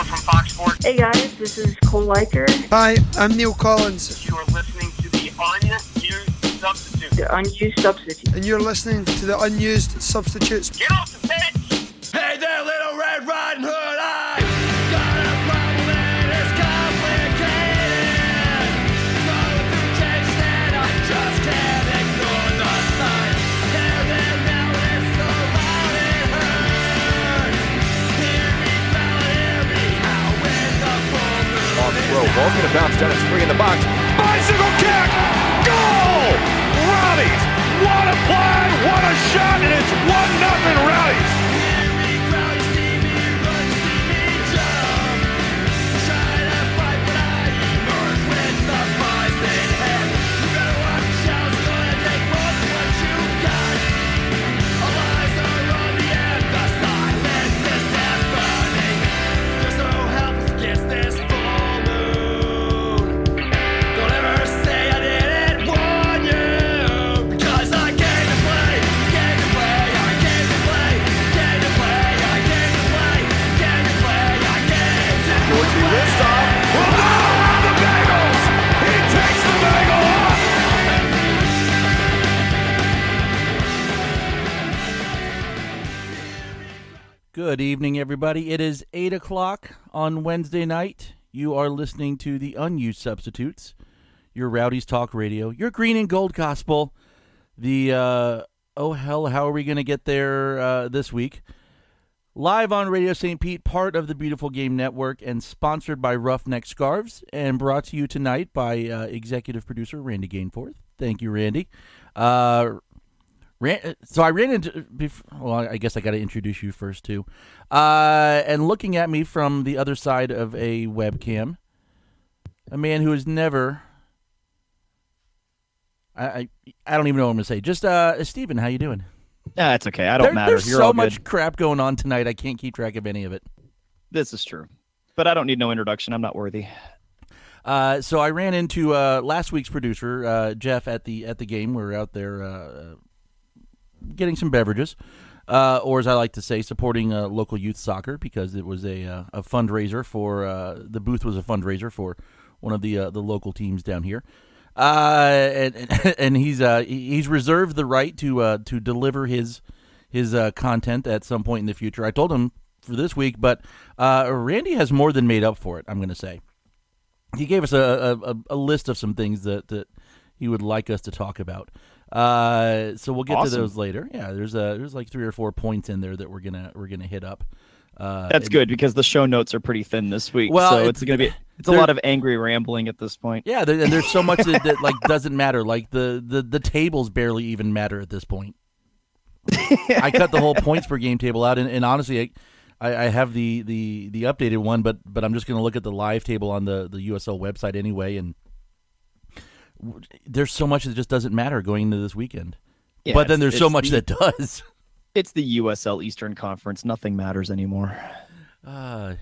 from Fox Sports. Hey guys, this is Cole Liker. Hi, I'm Neil Collins. You are listening to the Unused Substitute. The Unused Substitute. And you're listening to the Unused Substitutes. Get off the bench! Hey there, Little Red Riding Hood, I got a problem and it's complicated. Going through text and I just can't ignore the signs. There now, it's so loud it hurts. Hear me, fella, hear me, how when the full moon on the throw, ball gonna bounce down, it's free in the box. Bicycle kick! Goal! Rowdies! What a play! What a shot! And it's 1-0 Rowdies! Good evening, everybody. It is 8 o'clock on Wednesday night. You are listening to the Unused Substitutes, your Rowdies Talk Radio, your green and gold gospel. The, oh hell, how are we going to get there this week? Live on Radio St. Pete, part of the Beautiful Game Network, and sponsored by Roughneck Scarves, and brought to you tonight by executive producer Randy Gainforth. Thank you, Randy. So I ran into, well, I guess I got to introduce you first, too. And looking at me from the other side of a webcam, a man who has never, I don't even know what I'm going to say. Just, Steven, how you doing? Yeah, it's okay. I don't matter. There's You're so all much good. crap going on tonight, I can't keep track of any of it. This is true. But I don't need no introduction. I'm not worthy. So I ran into last week's producer, Jeff, at the game. We were out there getting some beverages, or as I like to say, supporting local youth soccer, because it was a fundraiser for the booth was a fundraiser for one of the local teams down here, and he's reserved the right to deliver his content at some point in the future. I told him for this week, but Randy has more than made up for it, I'm going to say. He gave us a list of some things that he would like us to talk about. So we'll get to those later. Yeah, there's like 3 or 4 points in there that we're gonna hit up. That's good, because the show notes are pretty thin this week. Well, so it's a lot of angry rambling at this point. Yeah, and there's so much that like doesn't matter. Like the tables barely even matter at this point. I cut the whole points per game table out, and honestly, I have the updated one, but I'm just gonna look at the live table on the USL website anyway, and there's so much that just doesn't matter going into this weekend. Yeah, but then there's so much that does. It's the USL Eastern Conference. Nothing matters anymore.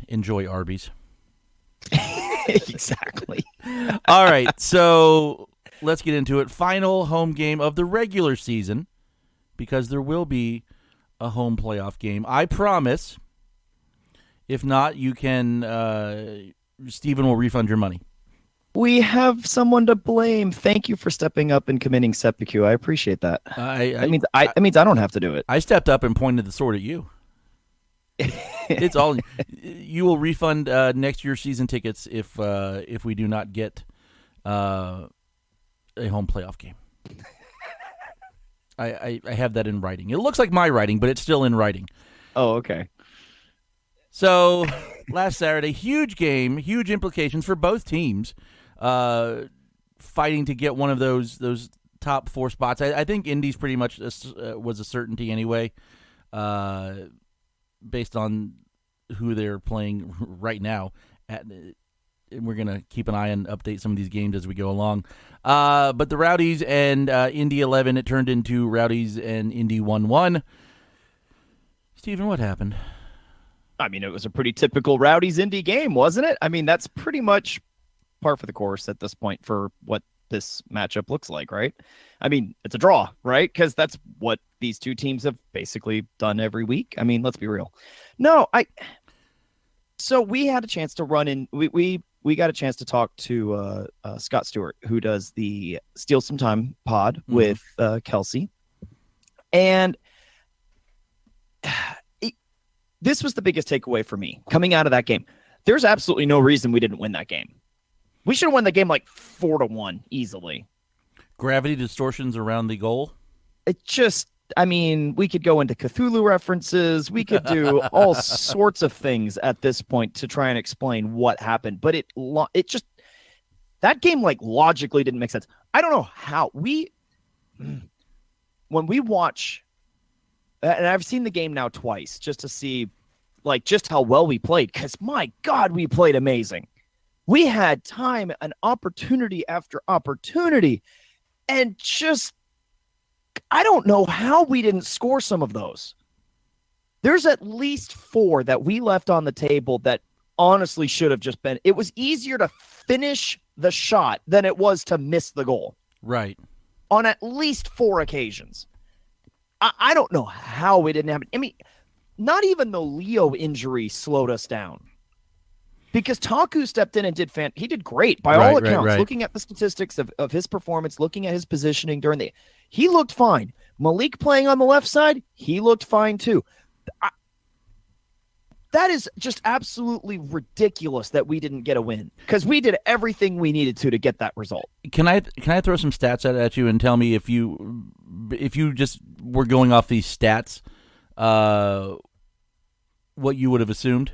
Enjoy Arby's. Exactly. All right, so let's get into it. Final home game of the regular season, because there will be a home playoff game. I promise. If not, you can, Stephen will refund your money. We have someone to blame. Thank you for stepping up and committing seppuku. I appreciate that. That means I don't have to do it. I stepped up and pointed the sword at you. It's all you will refund next year's season tickets if we do not get a home playoff game. I have that in writing. It looks like my writing, but it's still in writing. Oh, okay. So last Saturday, huge game, huge implications for both teams. Fighting to get one of those top 4 spots. I think Indy's pretty much was a certainty anyway, based on who they're playing right now. And we're going to keep an eye and update some of these games as we go along. But the Rowdies and Indy 11, it turned into Rowdies and Indy 1-1. Stephen, what happened? I mean, it was a pretty typical Rowdies Indy game, wasn't it? I mean, that's pretty much par for the course at this point for what this matchup looks like, right? I mean, it's a draw, right? Because that's what these two teams have basically done every week. I mean, let's be real. No, So we had a chance to run in. We got a chance to talk to Scott Stewart, who does the Steal Some Time pod with Kelsey. And this was the biggest takeaway for me coming out of that game. There's absolutely no reason we didn't win that game. We should have won the game like 4-1 easily. Gravity distortions around the goal. It just, I mean, we could go into Cthulhu references. We could do all sorts of things at this point to try and explain what happened. But it just, that game like logically didn't make sense. I don't know how when we watch, and I've seen the game now twice just to see like just how well we played, because my God, we played amazing. We had time and opportunity after opportunity, and just, I don't know how we didn't score some of those. There's at least 4 that we left on the table that honestly should have just been, it was easier to finish the shot than it was to miss the goal. Right. On at least 4 occasions. I don't know how it didn't happen. I mean, not even the Leo injury slowed us down. Because Taku stepped in and he did great by all accounts. Right. Looking at the statistics of his performance, looking at his positioning he looked fine. Malik playing on the left side, he looked fine too. That is just absolutely ridiculous that we didn't get a win, because we did everything we needed to get that result. Can I throw some stats at you and tell me if you just were going off these stats, what you would have assumed?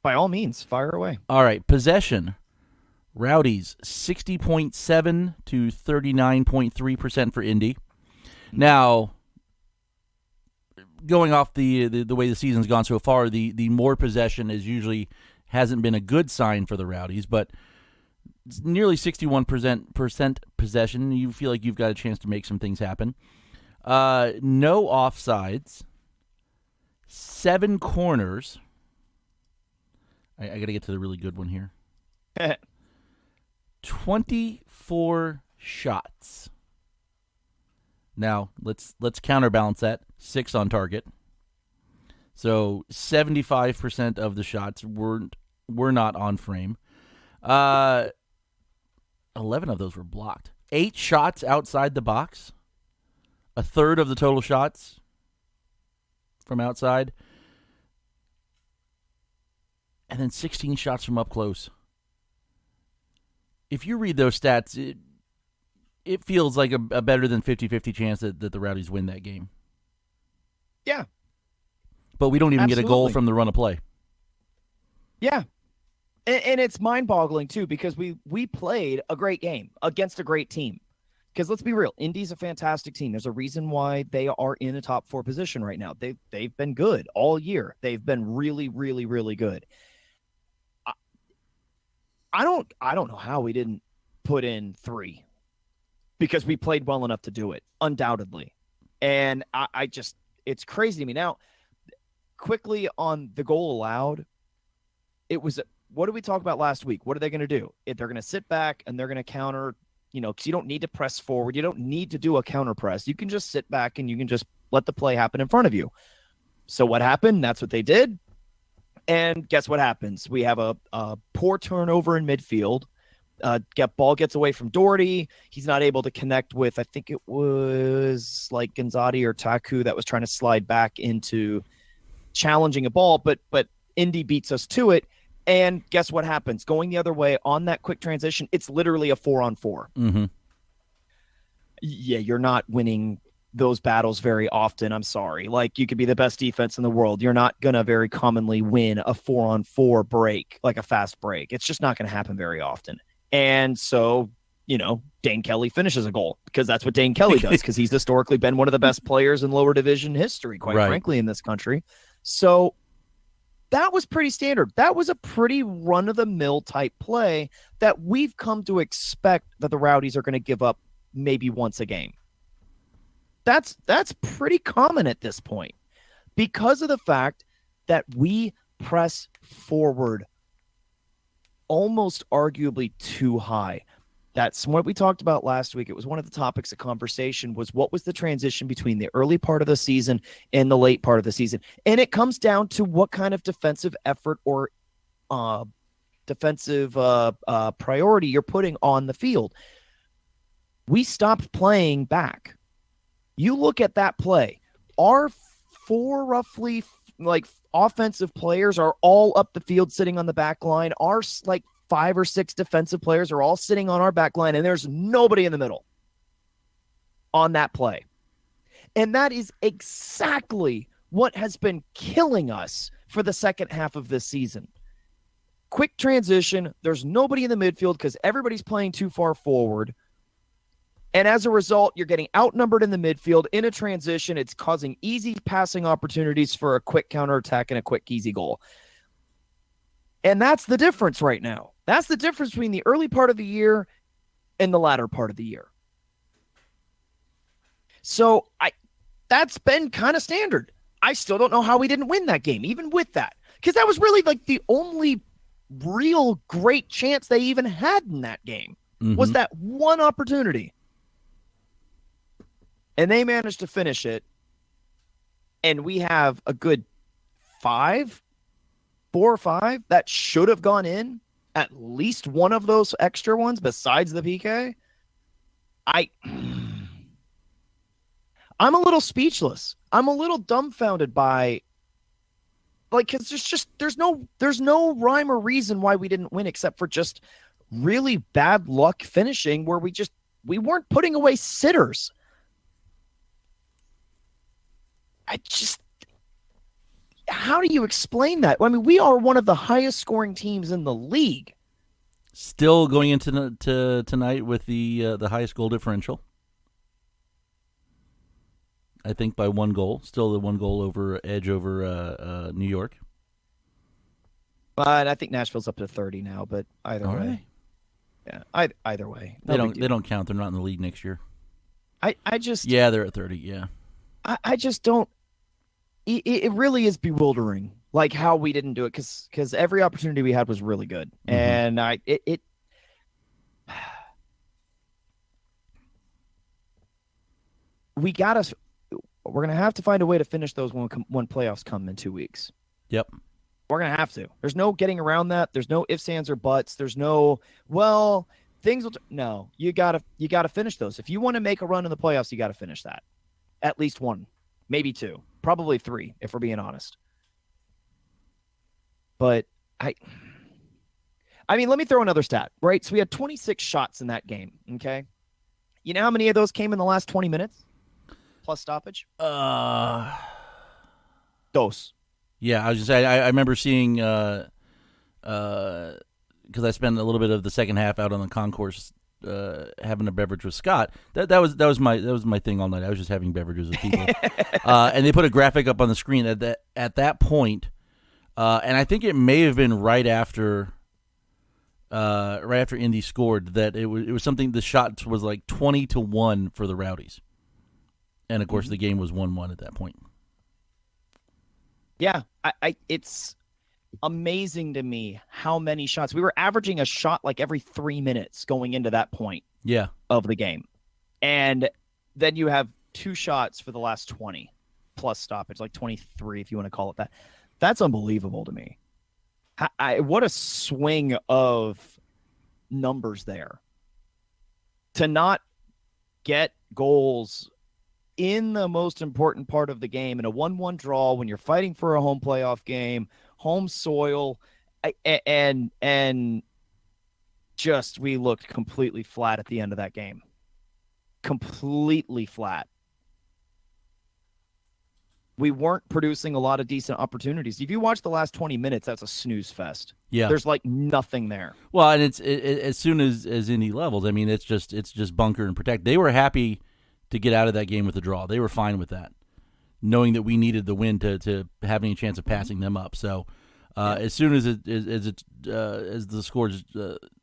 By all means, fire away. All right, possession. Rowdies 60.7 to 39.3% for Indy. Now, going off the way the season's gone so far, the more possession hasn't been a good sign for the Rowdies, but it's nearly 61% possession. You feel like you've got a chance to make some things happen. No offsides, 7 corners. I got to get to the really good one here. 24 shots. Now, let's counterbalance that. 6 on target. So 75% of the shots were not on frame. 11 of those were blocked. 8 shots outside the box. A third of the total shots from outside. And then 16 shots from up close. If you read those stats, it feels like a better than 50-50 chance that the Rowdies win that game. Yeah. But we don't even get a goal Absolutely. from the run of play. Yeah. And it's mind-boggling, too, because we played a great game against a great team. Because let's be real, Indy's a fantastic team. There's a reason why they are in a top 4 position right now. They've been good all year. They've been really, really, really good. I don't know how we didn't put in 3, because we played well enough to do it, undoubtedly. And I just, it's crazy to me. Now, quickly on the goal allowed, it was, what did we talk about last week? What are they going to do? If they're going to sit back and they're going to counter, because you don't need to press forward. You don't need to do a counter press. You can just sit back and you can just let the play happen in front of you. So what happened? That's what they did. And guess what happens? We have a poor turnover in midfield. Ball gets away from Doherty. He's not able to connect with, I think it was like Gonzati or Taku that was trying to slide back into challenging a ball, but Indy beats us to it. And guess what happens? Going the other way on that quick transition, it's literally a 4-on-4. Mm-hmm. Yeah, you're not winning those battles very often. I'm sorry. Like, you could be the best defense in the world. You're not going to very commonly win a 4-on-4 break, like a fast break. It's just not going to happen very often. And so, Dane Kelly finishes a goal, because that's what Dane Kelly does, because he's historically been one of the best players in lower division history, quite frankly, in this country. So that was pretty standard. That was a pretty run-of-the-mill type play that we've come to expect that the Rowdies are going to give up maybe once a game. That's pretty common at this point, because of the fact that we press forward almost arguably too high. That's what we talked about last week. It was one of the topics of conversation, was what was the transition between the early part of the season and the late part of the season. And it comes down to what kind of defensive effort or defensive priority you're putting on the field. We stopped playing back. You look at that play. Our four roughly offensive players are all up the field sitting on the back line. Our 5 or 6 defensive players are all sitting on our back line, and there's nobody in the middle on that play. And that is exactly what has been killing us for the second half of this season. Quick transition. There's nobody in the midfield because everybody's playing too far forward. And as a result, you're getting outnumbered in the midfield in a transition. It's causing easy passing opportunities for a quick counterattack and a quick, easy goal. And that's the difference right now. That's the difference between the early part of the year and the latter part of the year. So that's been kind of standard. I still don't know how we didn't win that game, even with that. Because that was really the only real great chance they even had in that game was that one opportunity. And they managed to finish it. And we have a good 4 or 5 that should have gone in. At least one of those extra ones besides the PK. I'm a little speechless. I'm a little dumbfounded by because there's no rhyme or reason why we didn't win except for just really bad luck finishing where we weren't putting away sitters. How do you explain that? I mean, we are one of the highest scoring teams in the league. Still going into tonight with the highest goal differential. I think by 1 goal. Still the 1 goal edge over New York. But I think Nashville's up to 30 now. But either way, right. Yeah, either way, they don't count. They're not in the league next year. They're at 30. Yeah, I just don't. It really is bewildering, how we didn't do it, because every opportunity we had was really good, and we're gonna have to find a way to finish those when playoffs come in 2 weeks. Yep, we're gonna have to. There's no getting around that. There's no ifs, ands, or buts. There's no things will. No, you gotta finish those. If you want to make a run in the playoffs, you gotta finish that. At least 1. Maybe 2, probably 3, if we're being honest. But I mean, let me throw another stat, right? So we had 26 shots in that game, okay? You know how many of those came in the last 20 minutes? Plus stoppage? Dose. Yeah, I was just saying, I remember seeing, because I spent a little bit of the second half out on the concourse having a beverage with Scott. That was my thing all night. I was just having beverages with people, and they put a graphic up on the screen at that point, and I think it may have been right after Indy scored that it was something. The shots was 20-1 for the Rowdies, and of course the game was 1-1 at that point. Yeah, it's amazing to me how many shots. We were averaging a shot every 3 minutes going into that point of the game. And then you have 2 shots for the last 20 plus stoppage, 23 if you want to call it that. That's unbelievable to me. What a swing of numbers there. To not get goals in the most important part of the game in a 1-1 draw when you're fighting for a home playoff game, home soil, and just we looked completely flat at the end of that game. Completely flat. We weren't producing a lot of decent opportunities. If you watch the last 20 minutes, that's a snooze fest. Yeah, there's nothing there. Well, and it's as soon as Indy levels, I mean, it's just bunker and protect. They were happy to get out of that game with a draw. They were fine with that, knowing that we needed the win to have any chance of passing them up. So as soon as the scores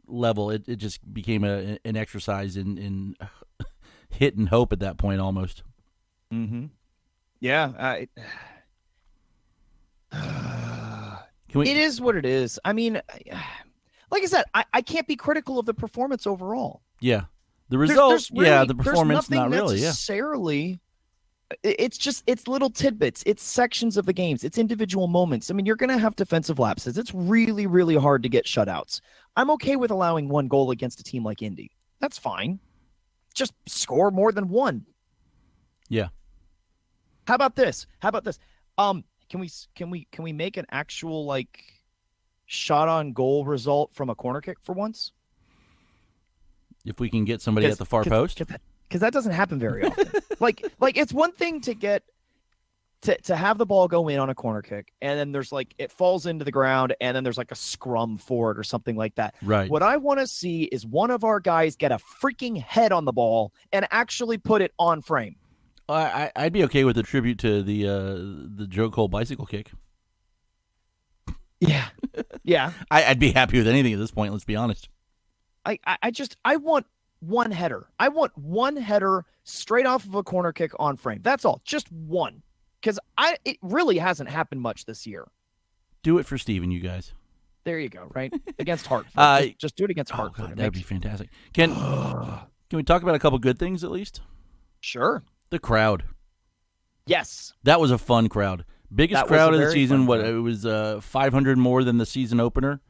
level, it just became an exercise in hit and hope at that point almost. Mm-hmm. Yeah. It is what it is. I mean, like I said, I can't be critical of the performance overall. Yeah. The result, the performance, there's not really. Necessarily, it's little tidbits. It's sections of the games. It's individual moments. I mean, you're going to have defensive lapses. It's really, really hard to get shutouts. I'm okay with allowing 1 goal against a team like Indy. That's fine. Just score more than 1. Yeah. How about this? Can we make an actual like shot on goal result from a corner kick for once? If we can get somebody at the far post. Because that doesn't happen very often. like it's one thing to get to have the ball go in on a corner kick, and then there's like it falls into the ground, and then there's like a scrum for it or something like that. Right. What I want to see is one of our guys get a freaking head on the ball and actually put it on frame. I'd be okay with a tribute to the Joe Cole bicycle kick. Yeah, yeah. I'd be happy with anything at this point. Let's be honest. I want one header. I want one header straight off of a corner kick on frame. That's all. Just one. Because it really hasn't happened much this year. Do it for Steven, you guys. There you go, right? Against Hartford. Just do it against Oh Hartford. God, that'd be fantastic. Can we talk about a couple good things at least? Sure. The crowd. Yes. That was a fun crowd. Biggest That was crowd a of the very season. fun What crowd. it was 500 more than the season opener,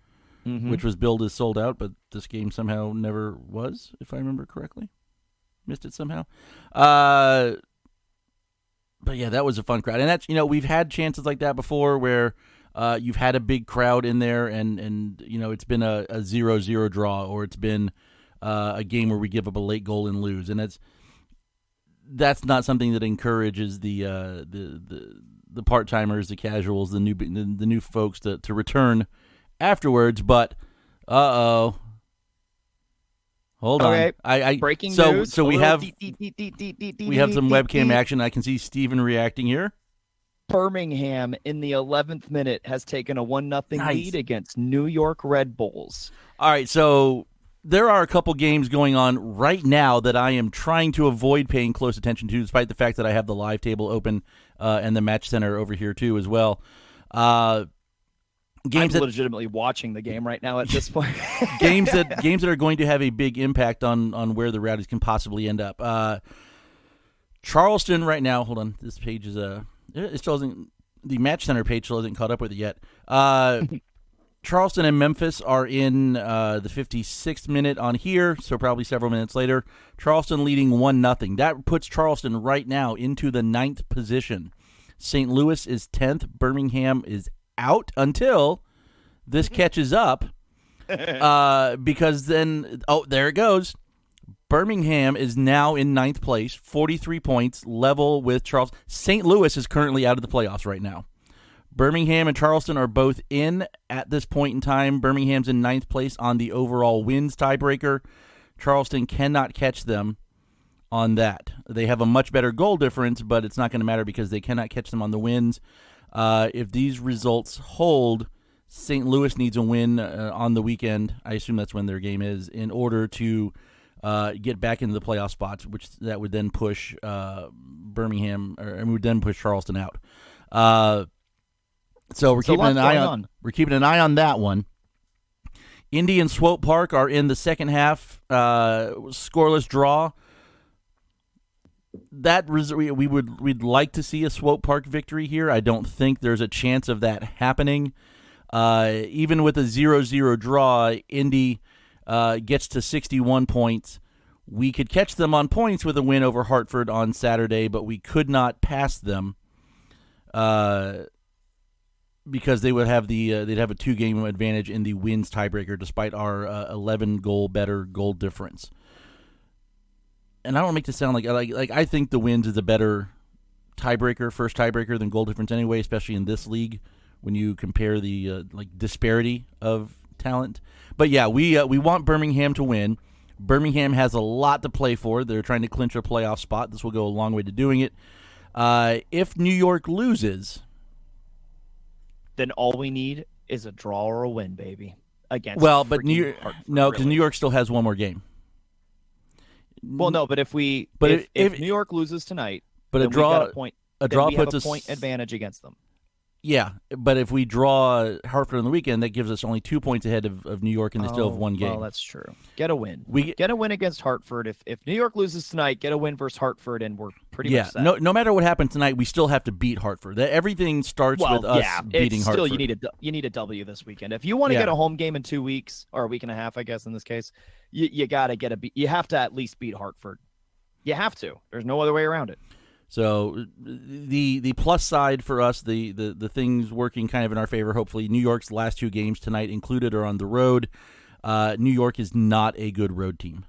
Mhm. which was billed as sold out, but this game somehow never was, if I remember correctly. Missed it somehow. But yeah, that was a fun crowd. And that's, we've had chances like that before where you've had a big crowd in there and it's been a 0-0 draw, or it's been a game where we give up a late goal and lose. And that's not something that encourages the part-timers, the casuals, the new folks to return afterwards. But hold Okay. on. Breaking so news. So we have some webcam action. action. I can see Steven reacting here. Birmingham in the 11th minute has taken a 1-0 Nice. lead against New York Red Bulls. All right, so there are a couple games going on right now that I am trying to avoid paying close attention to, despite the fact that I have the live table open and the match center over here too as well. Games I'm that legitimately watching the game right now at this point. games that are going to have a big impact on where the Rowdies can possibly end up. Charleston right now. Hold on, this page is it still isn't, the match center page still isn't caught up with it yet. Charleston and Memphis are in the 56th minute on here, so probably several minutes later. Charleston leading 1-0. That puts Charleston right now into the 9th position. St. Louis is 10th. Birmingham is out until this catches up, because then, there it goes. Birmingham is now in 9th place, 43 points, level with Charleston. St. Louis is currently out of the playoffs right now. Birmingham and Charleston are both in at this point in time. Birmingham's in 9th place on the overall wins tiebreaker. Charleston cannot catch them on that. They have a much better goal difference, but it's not going to matter because they cannot catch them on the wins. If these results hold, St. Louis needs a win on the weekend. I assume that's when their game is, in order to get back into the playoff spots, which that would then push Birmingham, and would then push Charleston out. So we're keeping an eye on. We're keeping an eye on that one. Indy and Swope Park are in the second half, scoreless draw. We'd like to see a Swope Park victory here. I don't think there's a chance of that happening. Even with a 0-0 draw, Indy gets to 61 points. We could catch them on points with a win over Hartford on Saturday, but we could not pass them because they would have they'd have a 2-game advantage in the wins tiebreaker, despite our 11 goal better goal difference. And I don't make this sound like I think the wins is a better tiebreaker, first tiebreaker than goal difference anyway, especially in this league when you compare the disparity of talent. But yeah, we want Birmingham to win. Birmingham has a lot to play for. They're trying to clinch a playoff spot. This will go a long way to doing it. If New York loses, Then all we need is a draw or a win, baby. Against but New freaking York, Hartford, no, because really. New York still has one more game. Well, no, but if New York loses tonight, but then a draw, we got a point. a draw then we puts have a us point advantage against them. Yeah, but if we draw Hartford on the weekend, that gives us only 2 points ahead of New York, and they still have one game. Well, that's true. Get a win. We get a win against Hartford. If New York loses tonight, get a win versus Hartford, and we're pretty much set. No matter what happens tonight, we still have to beat Hartford. Everything starts with us beating Hartford. Still, you need a W this weekend. If you want to get a home game in 2 weeks, or a week and a half, I guess in this case, you got to you have to at least beat Hartford. You have to. There's no other way around it. So the plus side for us, the things working kind of in our favor, hopefully, New York's last 2 games tonight included are on the road. New York is not a good road team.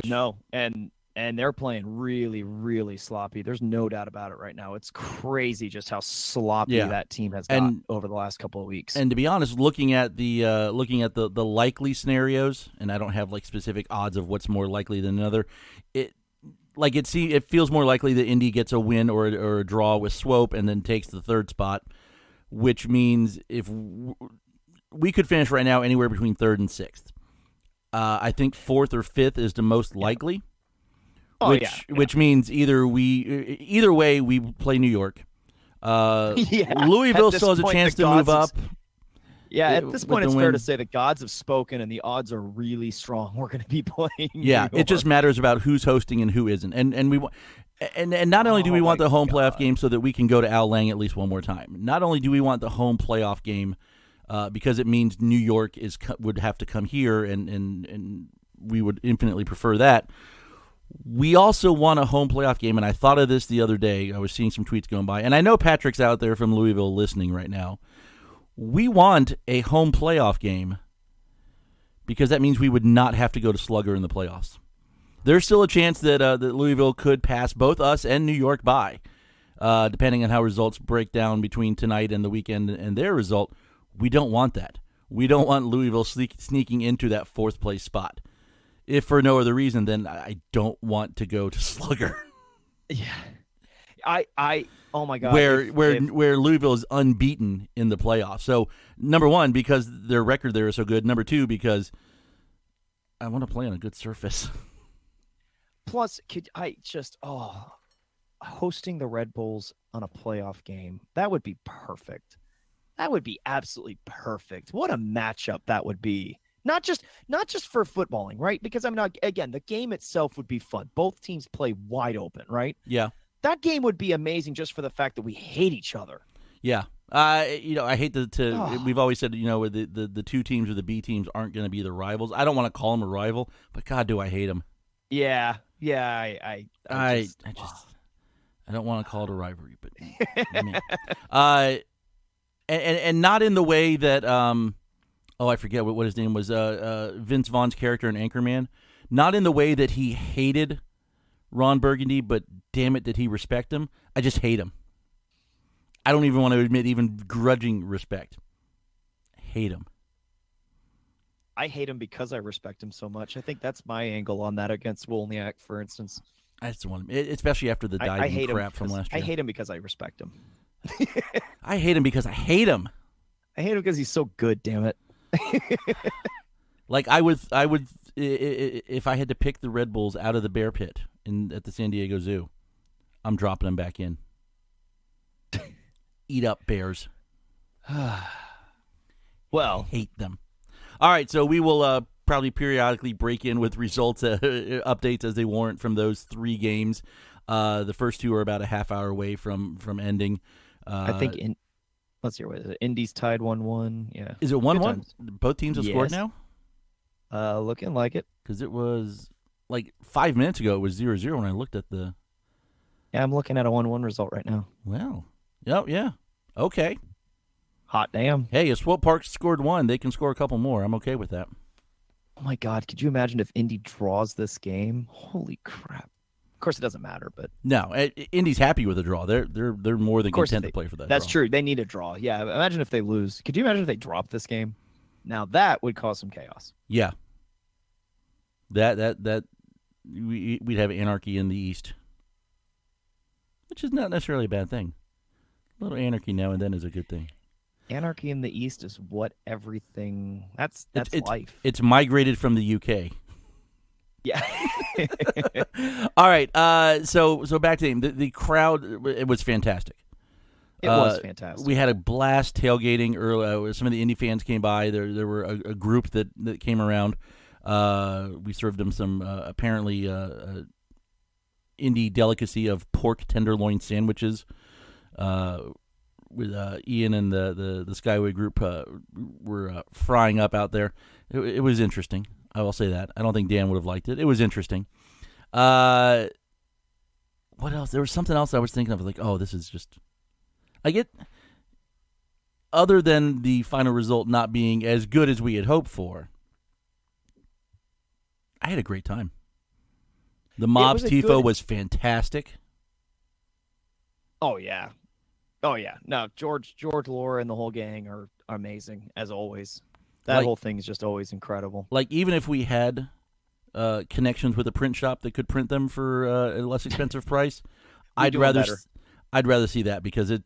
No, and they're playing really, really sloppy. There's no doubt about it right now. It's crazy just how sloppy that team has gotten over the last couple of weeks. And to be honest, looking at the likely scenarios, and I don't have like specific odds of what's more likely than another, it feels more likely that Indy gets a win or a draw with Swope and then takes the 3rd spot, which means if we could finish right now anywhere between 3rd and 6th. I think 4th or 5th is the most likely. Which means either way we play New York. Louisville still has a chance to move up. At this point, it's fair to say the gods have spoken, and the odds are really strong. We're going to be playing. Yeah, it just matters about who's hosting and who isn't, and we and not only do we want the home playoff game so that we can go to Al Lang at least one more time. Not only do we want the home playoff game because it means New York would have to come here, and we would infinitely prefer that. We also want a home playoff game, and I thought of this the other day. I was seeing some tweets going by, and I know Patrick's out there from Louisville listening right now. We want a home playoff game because that means we would not have to go to Slugger in the playoffs. There's still a chance that Louisville could pass both us and New York by, depending on how results break down between tonight and the weekend and their result. We don't want that. We don't want Louisville sneaking into that 4th place spot. If for no other reason, then I don't want to go to Slugger. Yeah. Oh my God. Where Louisville is unbeaten in the playoffs. So number 1, because their record there is so good. Number 2, because I want to play on a good surface. Plus, hosting the Red Bulls on a playoff game, that would be perfect. That would be absolutely perfect. What a matchup that would be. Not just for footballing, right? Because again, the game itself would be fun. Both teams play wide open, right? Yeah. That game would be amazing just for the fact that we hate each other. Yeah. I hate we've always said, the 2 teams or the B teams aren't going to be the rivals. I don't want to call them a rival, but God, do I hate them. Yeah. I don't want to call it a rivalry, but and not in the way that I forget what his name was. Vince Vaughn's character in Anchorman. Not in the way that he hated Ron Burgundy, but damn it, did he respect him? I just hate him. I don't even want to admit even grudging respect. Hate him. I hate him because I respect him so much. I think that's my angle on that against Wolniak, for instance. That's the one, especially after the diving crap from last year. I hate him because I respect him. I hate him because I hate him. I hate him because he's so good, damn it. Like I would, if I had to pick the Red Bulls out of the bear pit at the San Diego Zoo, I'm dropping them back in. Eat up, bears. Well, hate them. All right, so we will probably periodically break in with results updates as they warrant from those 3 games. The first 2 are about a half hour away from ending. I think let's hear what is it. Indy's tied 1-1. Yeah. Is it 1-1? Both teams have scored now? Looking like it. Because it was like 5 minutes ago. It was 0-0 when I looked at the. Yeah, I'm looking at a 1-1 result right now. Well, yeah. Okay. Hot damn. Hey, if Swope Park scored 1, they can score a couple more. I'm okay with that. Oh my God! Could you imagine if Indy draws this game? Holy crap! Of course, it doesn't matter, but no, Indy's happy with a draw. They're more than content to play for that. That's draw. True. They need a draw. Yeah. Imagine if they lose. Could you imagine if they drop this game? Now that would cause some chaos. Yeah. That we'd have anarchy in the East, which is not necessarily a bad thing. A little anarchy now and then is a good thing. Anarchy in the East is what everything. That's life. It's migrated from the UK. Yeah. All right. So back to the game. The crowd, it was fantastic. It was fantastic. We had a blast tailgating early. Some of the Indy fans came by. There were a group that came around. We served them some apparently Indy delicacy of pork tenderloin sandwiches. With Ian and the Skyway group were frying up out there. It was interesting. I will say that. I don't think Dan would have liked it. It was interesting. What else? There was something else I was thinking of. Like, oh, this is just... I get... Other than the final result not being as good as we had hoped for, I had a great time. The Mob's Tifo was fantastic. Oh, yeah. Oh, yeah. No, George, Laura, and the whole gang are amazing, as always. That whole thing is just always incredible. Like, even if we had connections with a print shop that could print them for a less expensive price, I'd rather see that, because it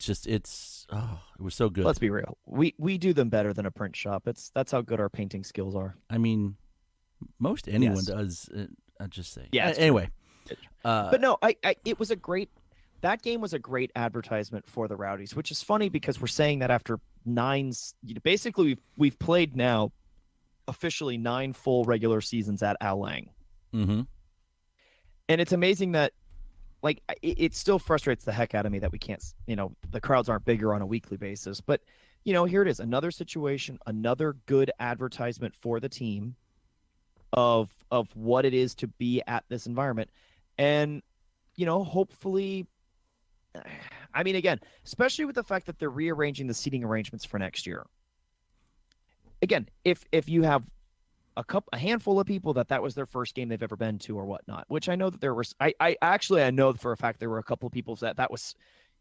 was so good. Let's be real. We do them better than a print shop. That's how good our painting skills are. I mean, most anyone does. I'd just say. Yeah. Anyway. But no, it was a great... That game was a great advertisement for the Rowdies, which is funny because we're saying that after basically we've played now officially 9 full regular seasons at Al Lang. Mm-hmm. And it's amazing that, like, it still frustrates the heck out of me that we can't, the crowds aren't bigger on a weekly basis. But, here it is, another situation, another good advertisement for the team of what it is to be at this environment. And, hopefully... I mean, again, especially with the fact that they're rearranging the seating arrangements for next year. Again, if you have a handful of people that was their first game they've ever been to or whatnot, which I know that there was, I know for a fact there were a couple of people that was,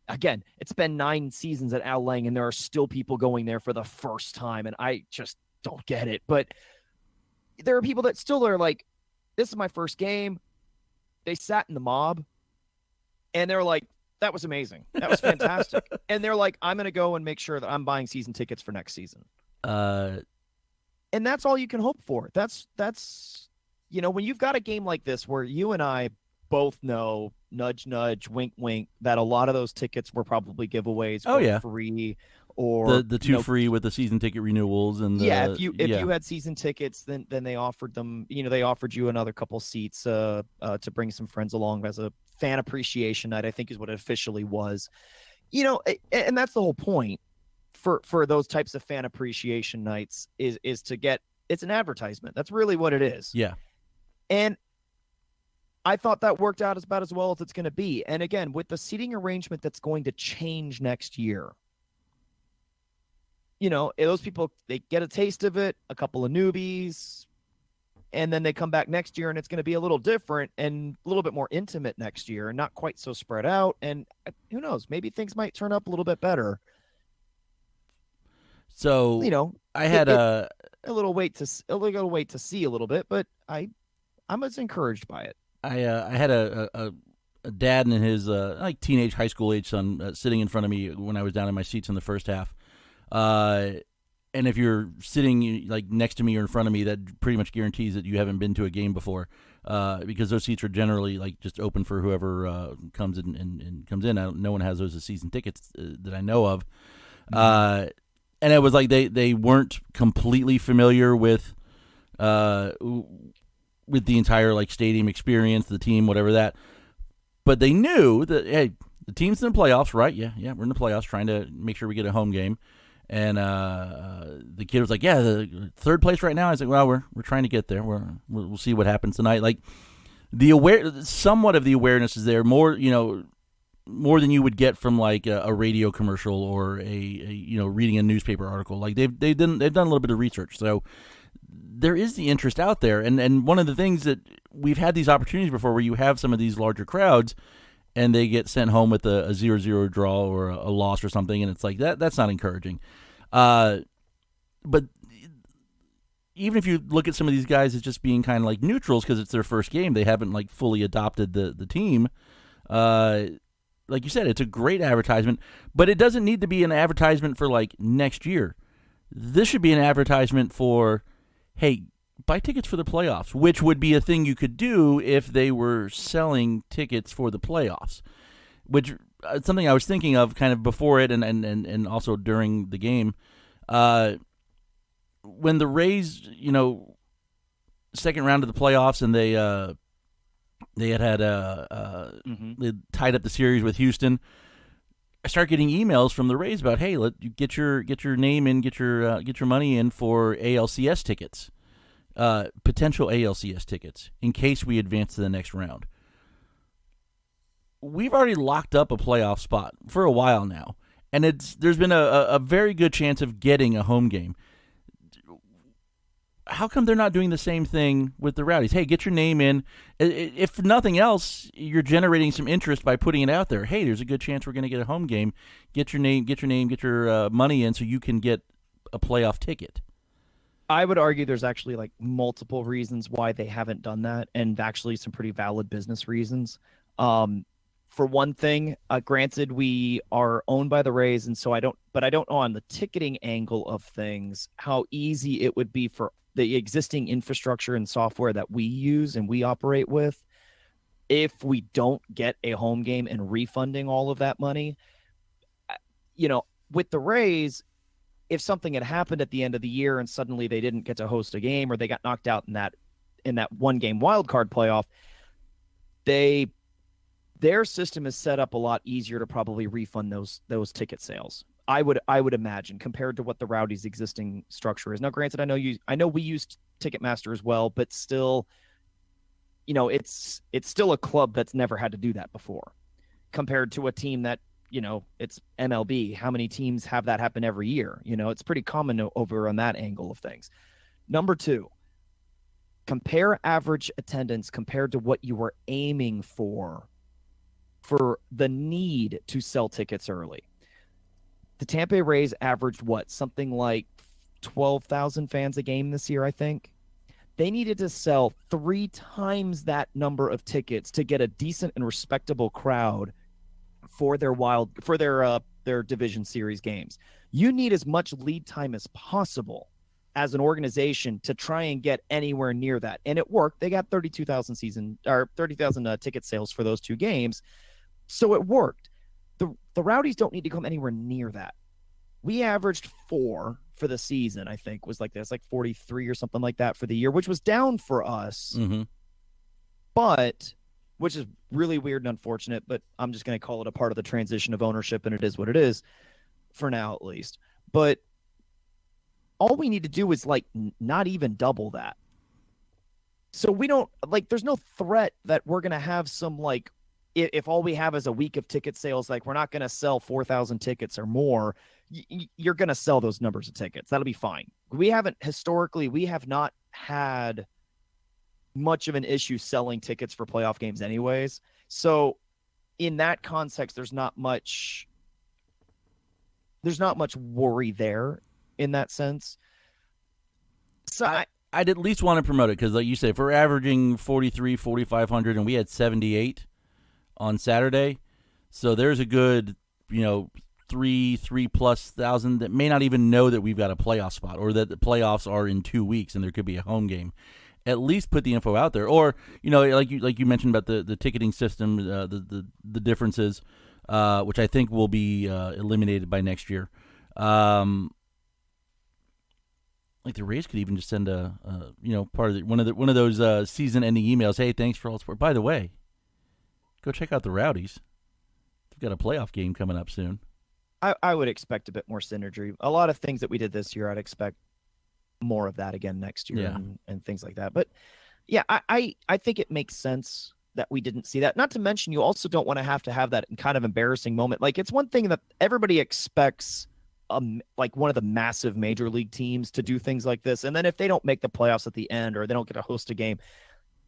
again, it's been 9 seasons at Al Lang and there are still people going there for the first time, and I just don't get it. But there are people that still are like, this is my first game. They sat in the mob and they're like, that was amazing. That was fantastic. And they're like, I'm going to go and make sure that I'm buying season tickets for next season. And that's all you can hope for. That's when you've got a game like this where you and I both know, nudge, nudge, wink, wink, that a lot of those tickets were probably giveaways for free, or the 2 free with the season ticket renewals. And if you had season tickets, then they offered them, they offered you another couple seats to bring some friends along as a fan appreciation night, I think is what it officially was. And that's the whole point for those types of fan appreciation nights is to get, it's an advertisement. That's really what it is. Yeah. And I thought that worked out about as well as it's going to be. And again, with the seating arrangement that's going to change next year, those people, they get a taste of it, a couple of newbies, and then they come back next year and it's going to be a little different and a little bit more intimate next year and not quite so spread out. And who knows, maybe things might turn up a little bit better. So, I had a little wait to see a little bit, but I'm as encouraged by it. I had a dad and his teenage high school age son sitting in front of me when I was down in my seats in the first half. And if you're sitting like next to me or in front of me, that pretty much guarantees that you haven't been to a game before, because those seats are generally like just open for whoever comes in and comes in. No one has those as season tickets that I know of. Mm-hmm. And it was like they weren't completely familiar with the entire like stadium experience, the team, whatever that. But they knew that, hey, the team's in the playoffs, right? Yeah, we're in the playoffs, trying to make sure we get a home game. And the kid was like, "Yeah, the third place right now." I was like, "Well, we're trying to get there. We'll see what happens tonight." Like somewhat of the awareness is there, more than you would get from like a radio commercial or a reading a newspaper article. Like they've done a little bit of research, so there is the interest out there. And one of the things that we've had these opportunities before, where you have some of these larger crowds, and they get sent home with a 0-0 draw or a loss or something, and it's like that's not encouraging. But even if you look at some of these guys as just being kind of like neutrals because it's their first game, they haven't like fully adopted the team. Like you said, it's a great advertisement, but it doesn't need to be an advertisement for like next year. This should be an advertisement for, hey, buy tickets for the playoffs, which would be a thing you could do if they were selling tickets for the playoffs, which something I was thinking of kind of before it and also during the game. When the Rays, second round of the playoffs, and they had they tied up the series with Houston. I start getting emails from the Rays about, hey, let you get your name in, get your money in for ALCS tickets, potential ALCS tickets in case we advance to the next round. We've already locked up a playoff spot for a while now, and there's been a very good chance of getting a home game. How come they're not doing the same thing with the Rowdies? Hey, get your name in. If nothing else, you're generating some interest by putting it out there. Hey, there's a good chance we're going to get a home game. Get your name, get your money in so you can get a playoff ticket. I would argue there's actually like multiple reasons why they haven't done that, and actually some pretty valid business reasons. For one thing, granted, we are owned by the Rays, and so I don't know on the ticketing angle of things how easy it would be for the existing infrastructure and software that we use and we operate with, if we don't get a home game and refunding all of that money. With the Rays, if something had happened at the end of the year and suddenly they didn't get to host a game, or they got knocked out in that one game wild card playoff, their system is set up a lot easier to probably refund those ticket sales. I would imagine, compared to what the Rowdies' existing structure is. Now, granted, I know we used Ticketmaster as well, but still, it's still a club that's never had to do that before, compared to a team that, it's MLB. How many teams have that happen every year? It's pretty common over on that angle of things. Number two, compare average attendance compared to what you were aiming for the need to sell tickets early. The Tampa Bay Rays averaged something like 12,000 fans a game this year, I think. They needed to sell 3 times that number of tickets to get a decent and respectable crowd for their division series games. You need as much lead time as possible as an organization to try and get anywhere near that. And it worked. They got 30,000 ticket sales for those 2 games. So it worked. The Rowdies don't need to come anywhere near that. We averaged 4 for the season, I think, was like this, like 43 or something like that for the year, which was down for us. Mm-hmm. But, which is really weird and unfortunate, but I'm just going to call it a part of the transition of ownership, and it is what it is, for now at least. But all we need to do is not even double that. So we don't, there's no threat that we're going to have some if all we have is a week of ticket sales, we're not going to sell 4,000 tickets or more, you're going to sell those numbers of tickets. That'll be fine. We have not had much of an issue selling tickets for playoff games anyways. So in that context, there's not much worry there in that sense. So I'd at least want to promote it because, like you said, if we're averaging 4,500 and we had 78 on Saturday, so there's a good, 3+ thousand that may not even know that we've got a playoff spot or that the playoffs are in 2 weeks and there could be a home game. At least put the info out there, or like you mentioned about the ticketing system, the differences, which I think will be eliminated by next year. Like the Rays could even just send part of one of those season-ending emails. Hey, thanks for all the support. By the way, go check out the Rowdies. They've got a playoff game coming up soon. I would expect a bit more synergy. A lot of things that we did this year, I'd expect more of that again next year, and things like that. But yeah, I think it makes sense that we didn't see that. Not to mention, you also don't want to have that kind of embarrassing moment. It's one thing that everybody expects, one of the massive major league teams to do things like this, and then if they don't make the playoffs at the end or they don't get to host a game,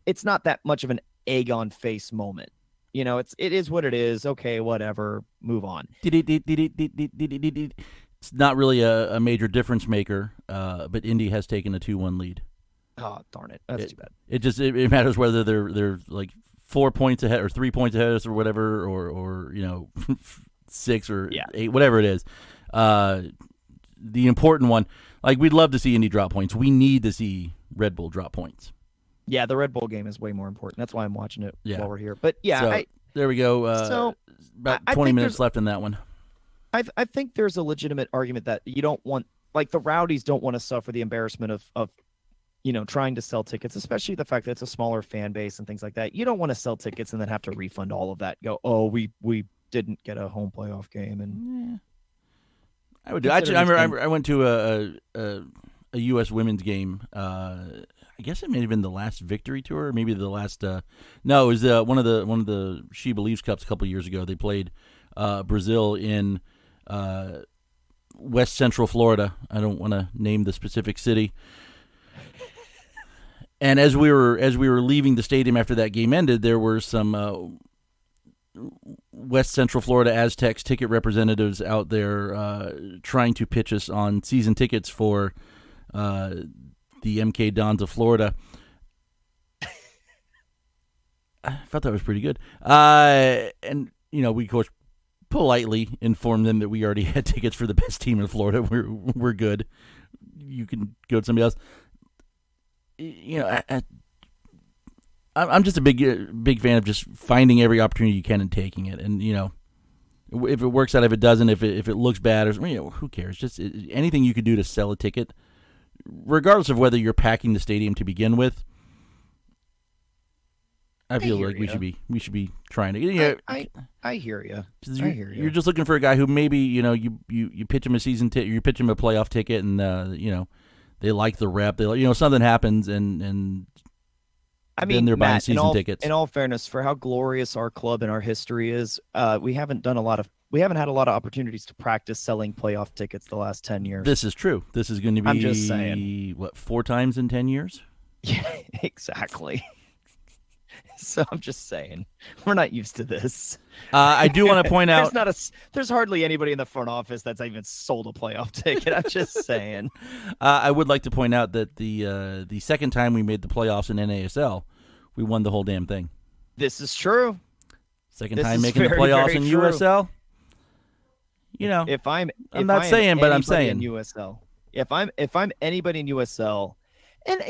it's not that much of an egg on face moment. It is what it is. Okay, whatever. Move on. It's not really a major difference maker, but Indy has taken a 2-1 lead. Oh, darn it. That's too bad. It matters whether they're 4 points ahead or 3 points ahead of us or whatever, or 6 or 8, whatever it is. The important one, we'd love to see Indy drop points. We need to see Red Bull drop points. Yeah, the Red Bull game is way more important. That's why I'm watching it while we're here. But yeah, There we go. So, about I 20 think minutes left in that one. I think there's a legitimate argument that you don't want, like the Rowdies don't want to suffer the embarrassment of trying to sell tickets, especially the fact that it's a smaller fan base and things like that. You don't want to sell tickets and then have to refund all of that. Go, oh, we didn't get a home playoff game, and I would do. Actually, I went to a U.S. women's game. I guess it may have been the last Victory Tour, or maybe the last. No, it was one of the She Believes Cups a couple years ago. They played Brazil in West Central Florida. I don't want to name the specific city. And as we were leaving the stadium after that game ended, there were some West Central Florida Aztecs ticket representatives out there trying to pitch us on season tickets for the MK Dons of Florida. I thought that was pretty good. And, we, of course, politely informed them that we already had tickets for the best team in Florida. We're good. You can go to somebody else. I'm just a big fan of just finding every opportunity you can and taking it. And, if it works out, if it doesn't, if it looks bad, or who cares? Just anything you could do to sell a ticket, regardless of whether you're packing the stadium to begin with. I feel like we should be trying to. I hear you. You're just looking for a guy who maybe you pitch him a season ticket, you pitch him a playoff ticket, and they like the rep. They something happens, and then they're buying season tickets. In all fairness, for how glorious our club and our history is, we haven't had a lot of opportunities to practice selling playoff tickets the last 10 years. This is true. This is going to be, I'm just saying, what, 4 times in 10 years? Yeah, exactly. So I'm just saying, we're not used to this. I do want to point out there's hardly anybody in the front office that's even sold a playoff ticket. I'm just saying. I would like to point out that the second time we made the playoffs in NASL, we won the whole damn thing. This is true. Second time making the playoffs in USL. I'm not saying, but I'm saying in USL. If I'm anybody in USL, and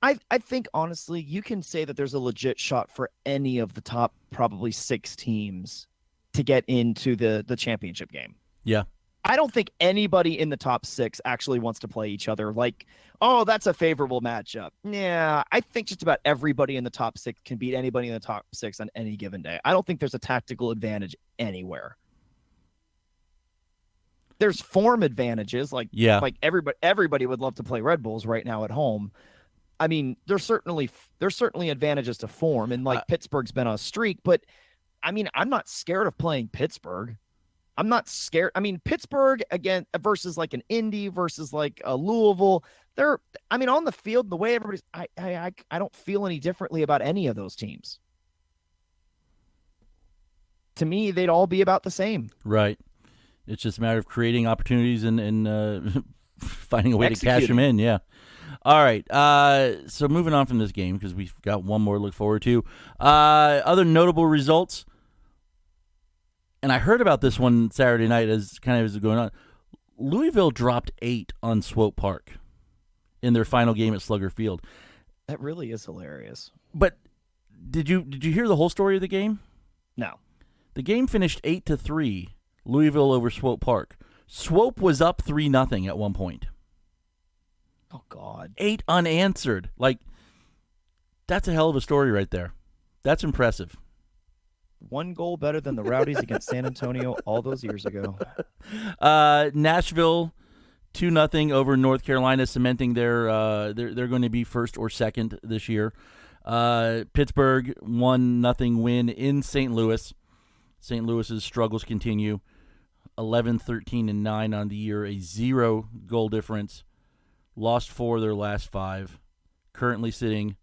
I think, honestly, you can say that there's a legit shot for any of the top probably 6 teams to get into the championship game. Yeah. I don't think anybody in the top 6 actually wants to play each other like, oh, that's a favorable matchup. Yeah, I think just about everybody in the top 6 can beat anybody in the top 6 on any given day. I don't think there's a tactical advantage anywhere. There's form advantages, like everybody would love to play Red Bulls right now at home. I mean, there's certainly advantages to form, and Pittsburgh's been on a streak, but I mean, I'm not scared of playing Pittsburgh. I'm not scared. I mean, Pittsburgh again versus like an Indy versus like a Louisville. On the field, the way everybody's, I don't feel any differently about any of those teams. To me, they'd all be about the same. Right. It's just a matter of creating opportunities and finding a way to cash them in. Yeah. All right, so moving on from this game, because we've got one more to look forward to. Other notable results, and I heard about this one Saturday night as going on. Louisville dropped 8 on Swope Park in their final game at Slugger Field. That really is hilarious. But did you hear the whole story of the game? No. The game finished 8-3, Louisville over Swope Park. Swope was up 3-0 at one point. Oh, God. 8 unanswered. That's a hell of a story right there. That's impressive. 1 goal better than the Rowdies against San Antonio all those years ago. Nashville 2-0 over North Carolina, cementing they're going to be first or second this year. Pittsburgh 1-0 win in St. Louis. St. Louis's struggles continue. 11-13-9 on the year, a 0 goal difference. Lost 4 of their last 5. Currently sitting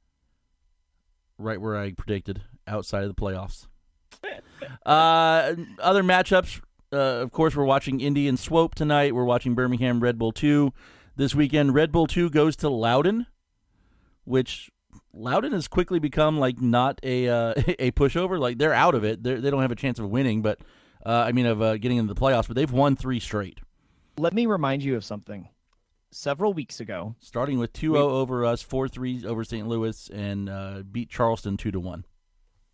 right where I predicted, outside of the playoffs. Other matchups, of course, we're watching Indy and Swope tonight. We're watching Birmingham Red Bull 2 this weekend. Red Bull 2 goes to Loudoun, which Loudoun has quickly become not a pushover. They're out of it. They don't have a chance of winning, but getting into the playoffs. But they've won 3 straight. Let me remind you of something. Several weeks ago, starting with 2-0 over us, 4-3 over St. Louis, and beat Charleston 2-1.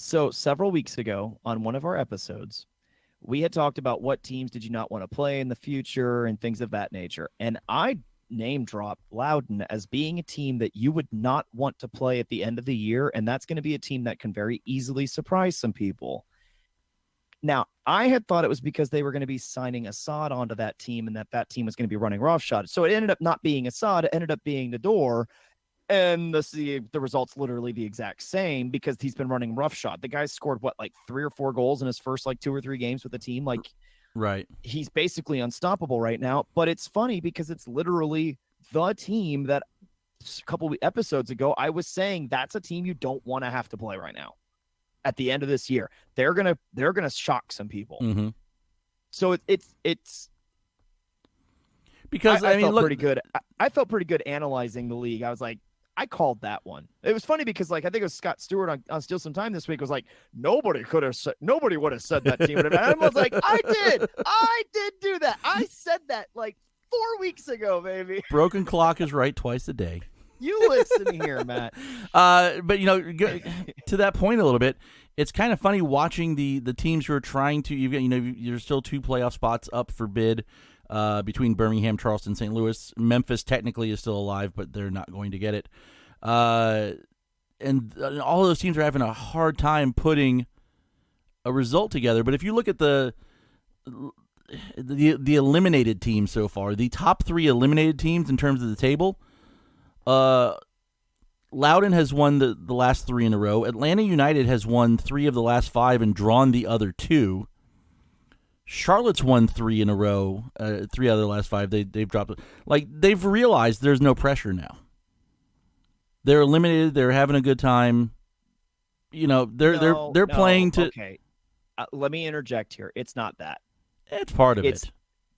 So several weeks ago on one of our episodes, we had talked about what teams did you not want to play in the future and things of that nature. And I name dropped Loudon as being a team that you would not want to play at the end of the year. And that's going to be a team that can very easily surprise some people. Now, I had thought it was because they were going to be signing Assad onto that team and that team was going to be running roughshod. So it ended up not being Assad. It ended up being Nador. And the result's literally the exact same because he's been running roughshod. The guy scored, 3 or 4 goals in his first, 2 or 3 games with the team. Right. He's basically unstoppable right now. But it's funny because it's literally the team that a couple of episodes ago, I was saying that's a team you don't want to have to play right now. At the end of this year, they're gonna shock some people. Mm-hmm. So it's because I mean, felt look, pretty good. I felt pretty good analyzing the league. I was like, I called that one. It was funny because I think it was Scott Stewart on Steal Some Time this week was like, nobody would have said that team would have. I was like, I did do that. I said that 4 weeks ago, baby. Broken clock is right twice a day. You listen here, Matt. But to that point a little bit, it's kind of funny watching the teams who are trying to. You're still 2 playoff spots up for bid between Birmingham, Charleston, St. Louis. Memphis technically is still alive, but they're not going to get it. And all of those teams are having a hard time putting a result together. But if you look at the eliminated teams so far, the top 3 eliminated teams in terms of the table. Loudon has won the last 3 in a row. Atlanta United has won 3 of the last 5 and drawn the other 2. Charlotte's won 3 in a row. 3 out of the last 5 they've dropped. They've realized there's no pressure now. They're eliminated. They're having a good time. They're playing to. Okay, let me interject here. It's not that. It's part of it.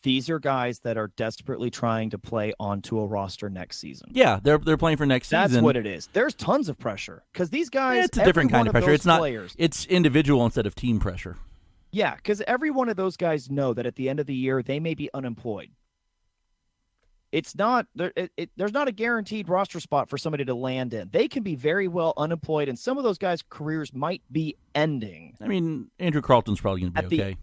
These are guys that are desperately trying to play onto a roster next season. Yeah, they're playing for next season. That's what it is. There's tons of pressure because these guys. Yeah, it's a different kind of pressure. It's not. Players, it's individual instead of team pressure. Yeah, because every one of those guys know that at the end of the year they may be unemployed. It's not there's not a guaranteed roster spot for somebody to land in. They can be very well unemployed, and some of those guys' careers might be ending. I mean, Andrew Carlton's probably going to be okay.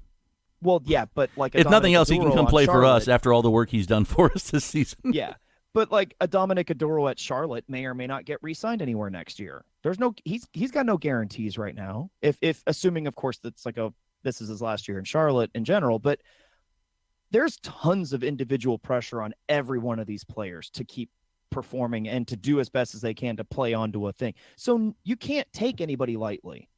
Well, yeah, but if nothing else, he can come play for us Charlotte. after all the work he's done for us this season. Yeah, but a Dominic Adoro at Charlotte may or may not get re-signed anywhere next year. There's no he's got no guarantees right now. If assuming, of course, that's this is his last year in Charlotte in general, but there's tons of individual pressure on every one of these players to keep performing and to do as best as they can to play onto a thing. So you can't take anybody lightly.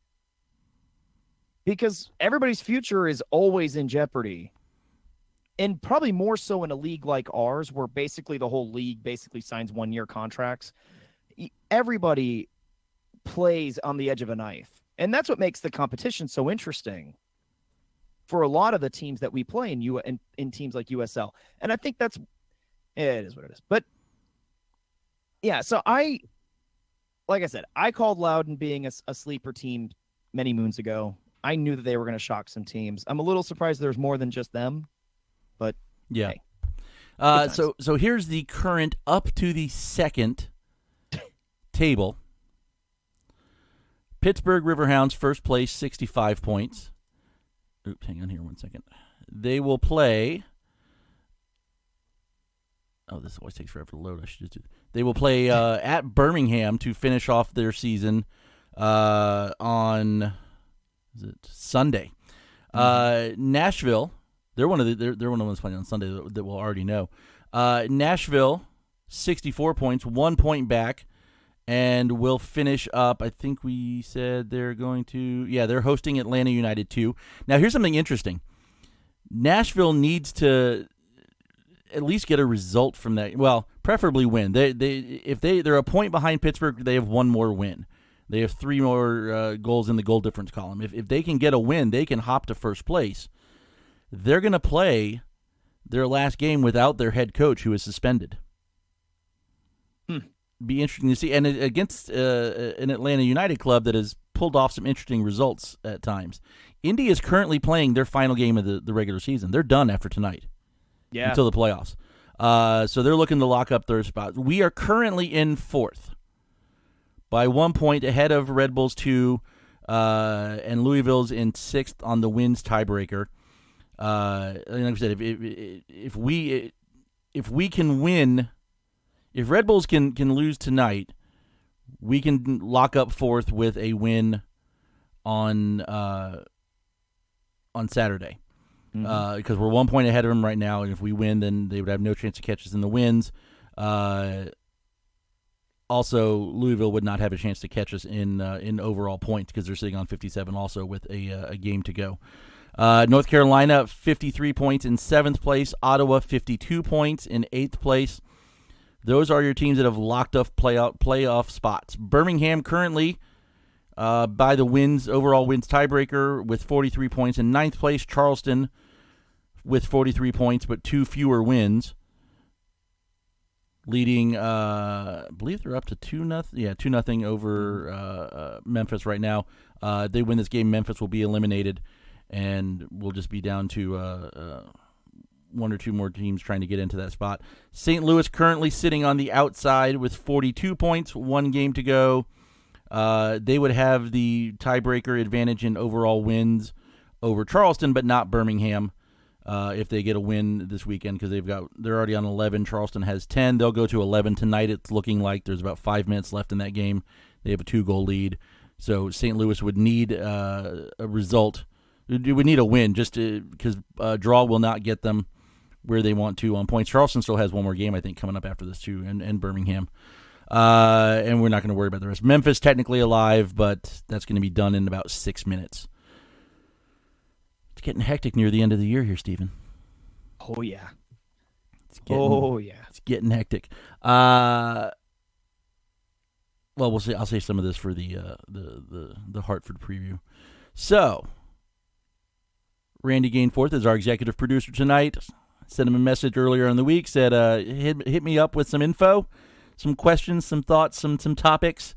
Because everybody's future is always in jeopardy. And probably more so in a league like ours, where basically the whole league basically signs 1-year contracts. Everybody plays on the edge of a knife. And that's what makes the competition so interesting for a lot of the teams that we play in teams like USL. And I think it is what it is. But yeah, so like I said, I called Loudon being a sleeper team many moons ago. I knew that they were going to shock some teams. I'm a little surprised there's more than just them, but yeah. Hey, so here's the current up to the second table. Pittsburgh Riverhounds first place, 65 points. Oops, hang on here 1 second. They will play. Oh, this always takes forever to load. I should just do. They will play at Birmingham to finish off their season on. Is it Sunday? Nashville. They're one of the ones playing on Sunday that we'll already know. Nashville, 64 points, 1 point back, and will finish up. I think we said they're going to. Yeah, they're hosting Atlanta United 2. Now, here's something interesting. Nashville needs to at least get a result from that. Well, preferably win. If they're a point behind Pittsburgh, they have 1 more win. They have 3 more goals in the goal difference column. If they can get a win, they can hop to first place. They're going to play their last game without their head coach, who is suspended. Be interesting to see. And against an Atlanta United club that has pulled off some interesting results at times. Indy is currently playing their final game of the regular season. They're done after tonight. Yeah. Until the playoffs. So they're looking to lock up their spot. We are currently in 4th. By 1 point ahead of Red Bulls 2, and Louisville's in 6th on the wins tiebreaker. Like I said, if we can win, if Red Bulls can lose tonight, we can lock up 4th with a win on Saturday. Because we're 1 point ahead of them right now, and if we win, then they would have no chance to catch us in the wins. Also, Louisville would not have a chance to catch us in overall points because they're sitting on 57 also with a game to go. North Carolina, 53 points in 7th place. Ottawa, 52 points in 8th place. Those are your teams that have locked up playoff spots. Birmingham currently by the overall wins tiebreaker with 43 points in 9th place. Charleston with 43 points but 2 fewer wins. Leading, I believe they're up to 2-0. Yeah, 2-0 over Memphis right now. They win this game, Memphis will be eliminated, and we'll just be down to 1 or 2 more teams trying to get into that spot. St. Louis currently sitting on the outside with 42 points, 1 game to go. They would have the tiebreaker advantage in overall wins over Charleston, but not Birmingham. If they get a win this weekend, because they're already on 11. Charleston has 10. They'll go to 11 tonight. It's looking like there's about 5 minutes left in that game. They have a 2-goal lead, so St. Louis would need a result. It would need a win just because draw will not get them where they want to on points. Charleston still has 1 more game, I think, coming up after this too, and Birmingham. And we're not going to worry about the rest. Memphis technically alive, but that's going to be done in about 6 minutes. Getting hectic near the end of the year here, Stephen. Oh yeah. It's getting hectic. Well, we'll see. I'll say some of this for the Hartford preview. So, Randy Gainforth is our executive producer tonight. Sent him a message earlier in the week. Said, hit me up with some info, some questions, some thoughts, some topics.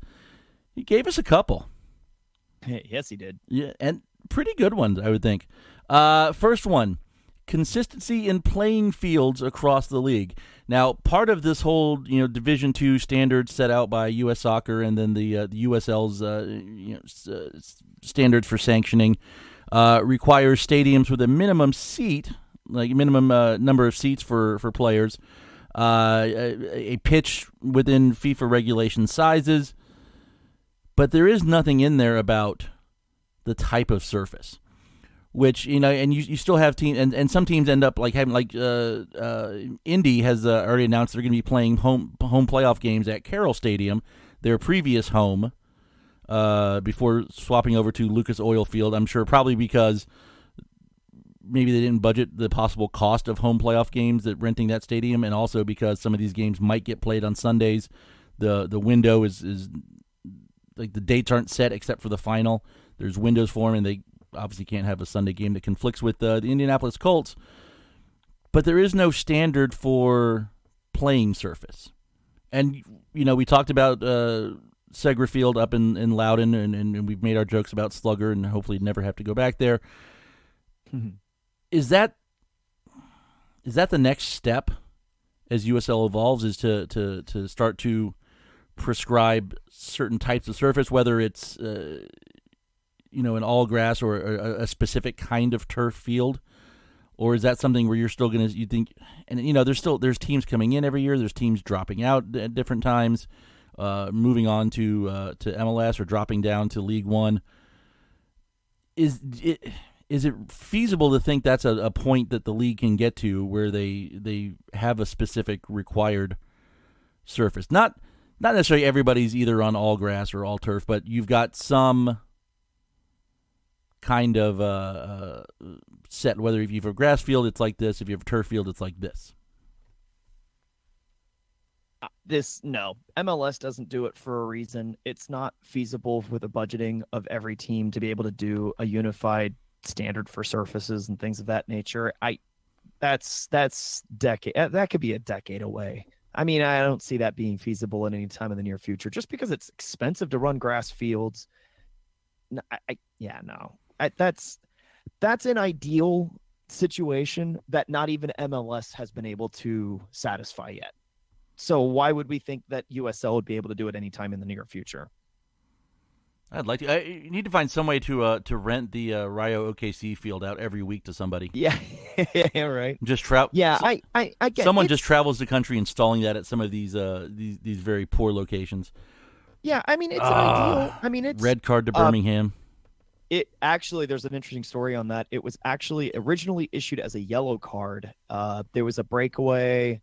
He gave us a couple. Yes, he did. Yeah, and pretty good ones, I would think. First one, consistency in playing fields across the league. Now, part of this whole Division II standards set out by U.S. Soccer and then the USL's standards for sanctioning requires stadiums with a minimum seat, like minimum number of seats for players, a pitch within FIFA regulation sizes, but there is nothing in there about the type of surface. Which, and you still have teams, and some teams end up like having, like Indy has already announced they're going to be playing home playoff games at Carroll Stadium, their previous home, before swapping over to Lucas Oil Field. I'm sure probably because maybe they didn't budget the possible cost of home playoff games at renting that stadium, and also because some of these games might get played on Sundays. The window is like the dates aren't set except for the final. There's windows for them, and they obviously can't have a Sunday game that conflicts with the Indianapolis Colts. But there is no standard for playing surface. And, we talked about Segra Field up in Loudon, and we've made our jokes about Slugger and hopefully never have to go back there. Mm-hmm. Is that the next step as USL evolves, is to start to prescribe certain types of surface, whether it's an all grass or a specific kind of turf field, or is that something where you're still going to, you think, and there's teams coming in every year, there's teams dropping out at different times, moving on to MLS or dropping down to League One. Is it feasible to think that's a point that the league can get to where they have a specific required surface? Not necessarily everybody's either on all grass or all turf, but you've got some kind of set, whether if you have a grass field, it's like this. If you have a turf field, it's like this. No, MLS doesn't do it for a reason. It's not feasible with the budgeting of every team to be able to do a unified standard for surfaces and things of that nature. That's decade. That could be a decade away. I mean, I don't see that being feasible at any time in the near future, just because it's expensive to run grass fields. No. That's an ideal situation that not even MLS has been able to satisfy yet. So why would we think that USL would be able to do it anytime in the near future? I'd like to. You need to find some way to rent the Rio OKC field out every week to somebody. Yeah, yeah, right. Just travel. Yeah, I get someone it's- just travels the country installing that at some of these very poor locations. Yeah, I mean it's an ideal. I mean it's Red card to Birmingham. It actually, there's an interesting story on that. It was actually originally issued as a yellow card. There was a breakaway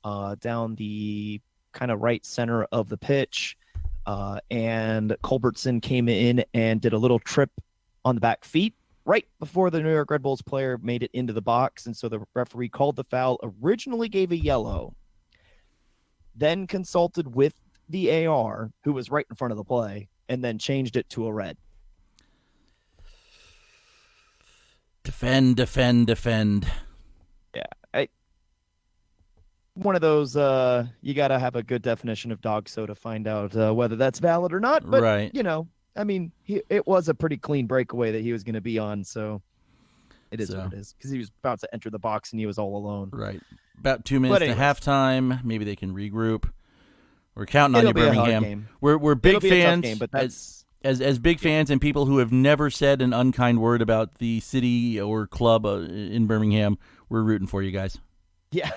down the kind of right center of the pitch, and Culbertson came in and did a little trip on the back feet right before the New York Red Bulls player made it into the box, and so the referee called the foul, originally gave a yellow, then consulted with the AR, who was right in front of the play, and then changed it to a red. Defend. Yeah, one of those you got to have a good definition of dog so to find out whether that's valid or not. But, Right. I mean, it was a pretty clean breakaway that he was going to be on, so it is what it is. Because he was about to enter the box and he was all alone. Right. About 2 minutes to anyways. halftime. Maybe they can regroup. We're counting on It'll you, be a hard Birmingham. game. We're big It'll be a tough fans. game, but that's... As big fans and people who have never said an unkind word about the city or club in Birmingham, we're rooting for you guys. Yeah.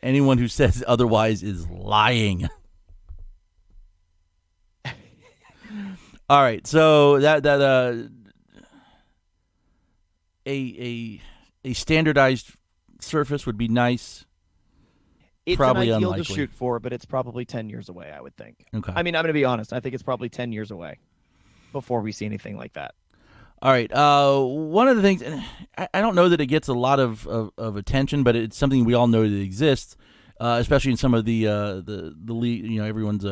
Anyone who says otherwise is lying. All right, so that a standardized surface would be nice. It's Probably an ideal unlikely. to shoot for, but it's probably 10 years away, I would think. Okay. I mean, I'm going to be honest. I think it's probably 10 years away before we see anything like that. All right. One of the things, and I don't know that it gets a lot of attention, but it's something we all know that exists, especially in some of the league. You know, everyone's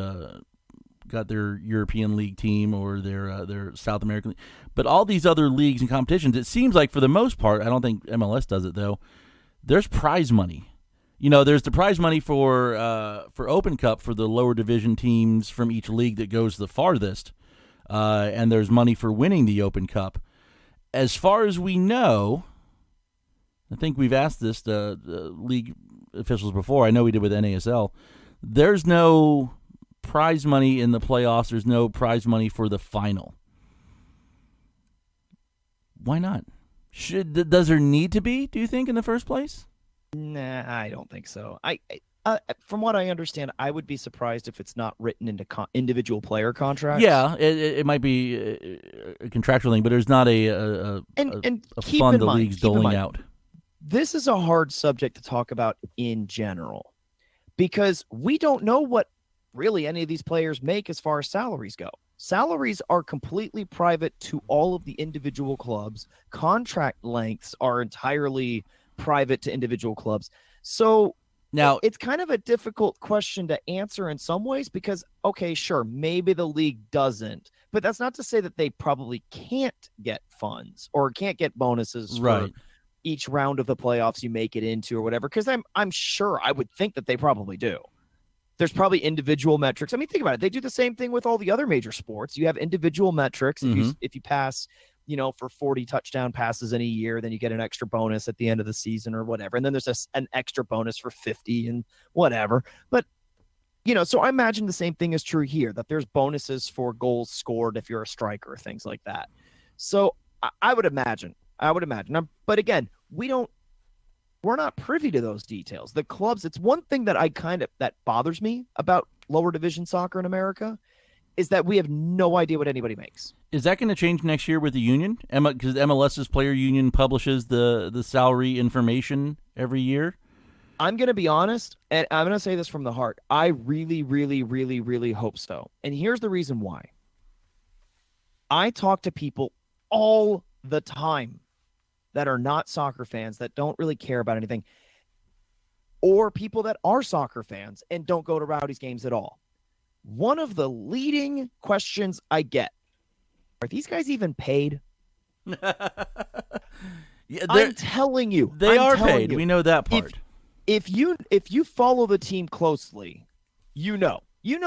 got their European League team or their South American League. But all these other leagues and competitions, it seems like for the most part, I don't think MLS does it though, there's prize money. You know, there's the prize money for Open Cup for the lower division teams from each league that goes the farthest, and there's money for winning the Open Cup. As far as we know, I think we've asked this the league officials before. I know we did with NASL. There's no prize money in the playoffs. There's no prize money for the final. Why not? Does there need to be, do you think, in the first place? Nah, I don't think so. I from what I understand, I would be surprised if it's not written into individual player contracts. Yeah, it might be a contractual thing, but there's not a keep fund in the mind, league's keep in doling mind, out. This is a hard subject to talk about in general because we don't know what really any of these players make as far as salaries go. Salaries are completely private to all of the individual clubs. Contract lengths are entirely private to individual clubs. So Now, it's kind of a difficult question to answer in some ways because, okay, sure, maybe the league doesn't, but that's not to say that they probably can't get funds or can't get bonuses Right. for each round of the playoffs you make it into or whatever. Because I'm sure I would think that they probably do. There's probably individual metrics. I mean, think about it. They do the same thing with all the other major sports. You have individual metrics. If you pass, for 40 touchdown passes in a year, then you get an extra bonus at the end of the season or whatever. And then there's an extra bonus for 50 and whatever. But, so I imagine the same thing is true here, that there's bonuses for goals scored if you're a striker, things like that. So I would imagine. But again, we're not privy to those details. The clubs, it's one thing that that bothers me about lower division soccer in America is that we have no idea what anybody makes. Is that going to change next year with the union? Because MLS's player union publishes the salary information every year. I'm going to be honest, and I'm going to say this from the heart. I really, really, really, really hope so. And here's the reason why. I talk to people all the time that are not soccer fans, that don't really care about anything, or people that are soccer fans and don't go to Rowdies games at all. One of the leading questions I get, are these guys even paid? Yeah, I'm telling you. They are paid. We know that part. If you follow the team closely, you know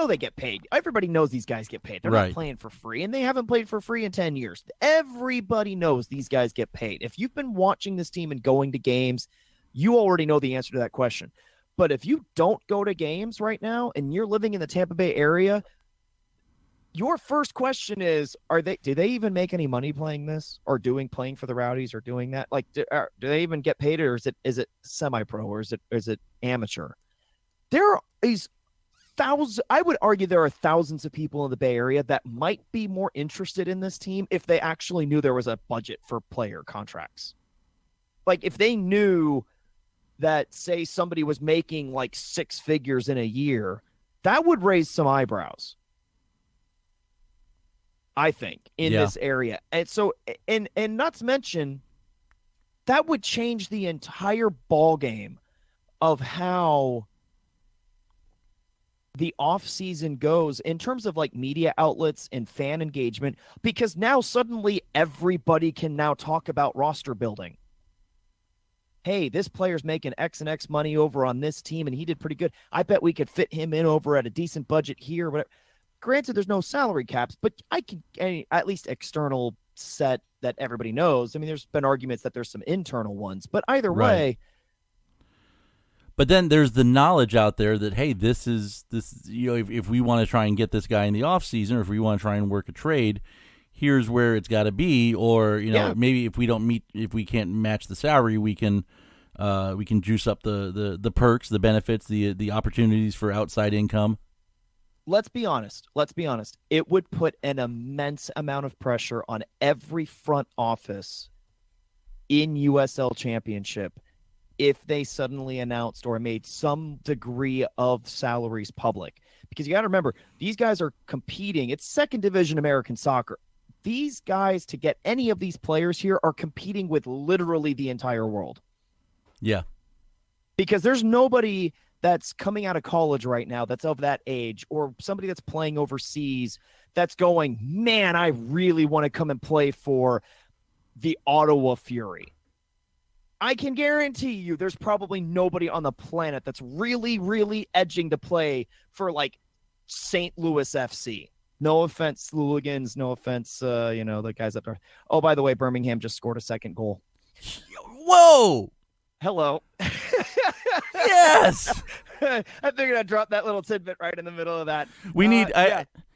they get paid. Everybody knows these guys get paid. They're Right. not playing for free, and they haven't played for free in 10 years. Everybody knows these guys get paid. If you've been watching this team and going to games, you already know the answer to that question. But if you don't go to games right now and you're living in the Tampa Bay area, your first question is, do they even make any money playing this or playing for the Rowdies or doing that? Like, do they even get paid, or is it semi-pro, or is it amateur? There is I would argue there are thousands of people in the Bay Area that might be more interested in this team if they actually knew there was a budget for player contracts. Like, if they knew that, say, somebody was making like 6 figures in a year, that would raise some eyebrows, I think, in this area. And so, and not to mention, that would change the entire ball game of how the off season goes in terms of like media outlets and fan engagement, because now suddenly everybody can now talk about roster building. Hey, this player's making X and X money over on this team, and he did pretty good. I bet we could fit him in over at a decent budget here. Whatever. Granted, there's no salary caps, but I can at least external set that everybody knows. I mean, there's been arguments that there's some internal ones, but either way. But then there's the knowledge out there that, hey, this is if we want to try and get this guy in the off season, or if we want to try and work a trade, here's where it's got to be. Or maybe if we can't match the salary, we can juice up the perks, the benefits, the opportunities for outside income. Let's be honest. It would put an immense amount of pressure on every front office in USL Championship if they suddenly announced or made some degree of salaries public. Because you got to remember, these guys are competing. It's second division American soccer. These guys, to get any of these players here, are competing with literally the entire world. Yeah. Because there's nobody that's coming out of college right now that's of that age, or somebody that's playing overseas that's going, man, I really want to come and play for the Ottawa Fury. I can guarantee you there's probably nobody on the planet that's really, really edging to play for like St. Louis FC. No offense, Hooligans. No offense, the guys up there. Oh, by the way, Birmingham just scored a second goal. Whoa! Hello. Yes! I figured I'd drop that little tidbit right in the middle of that.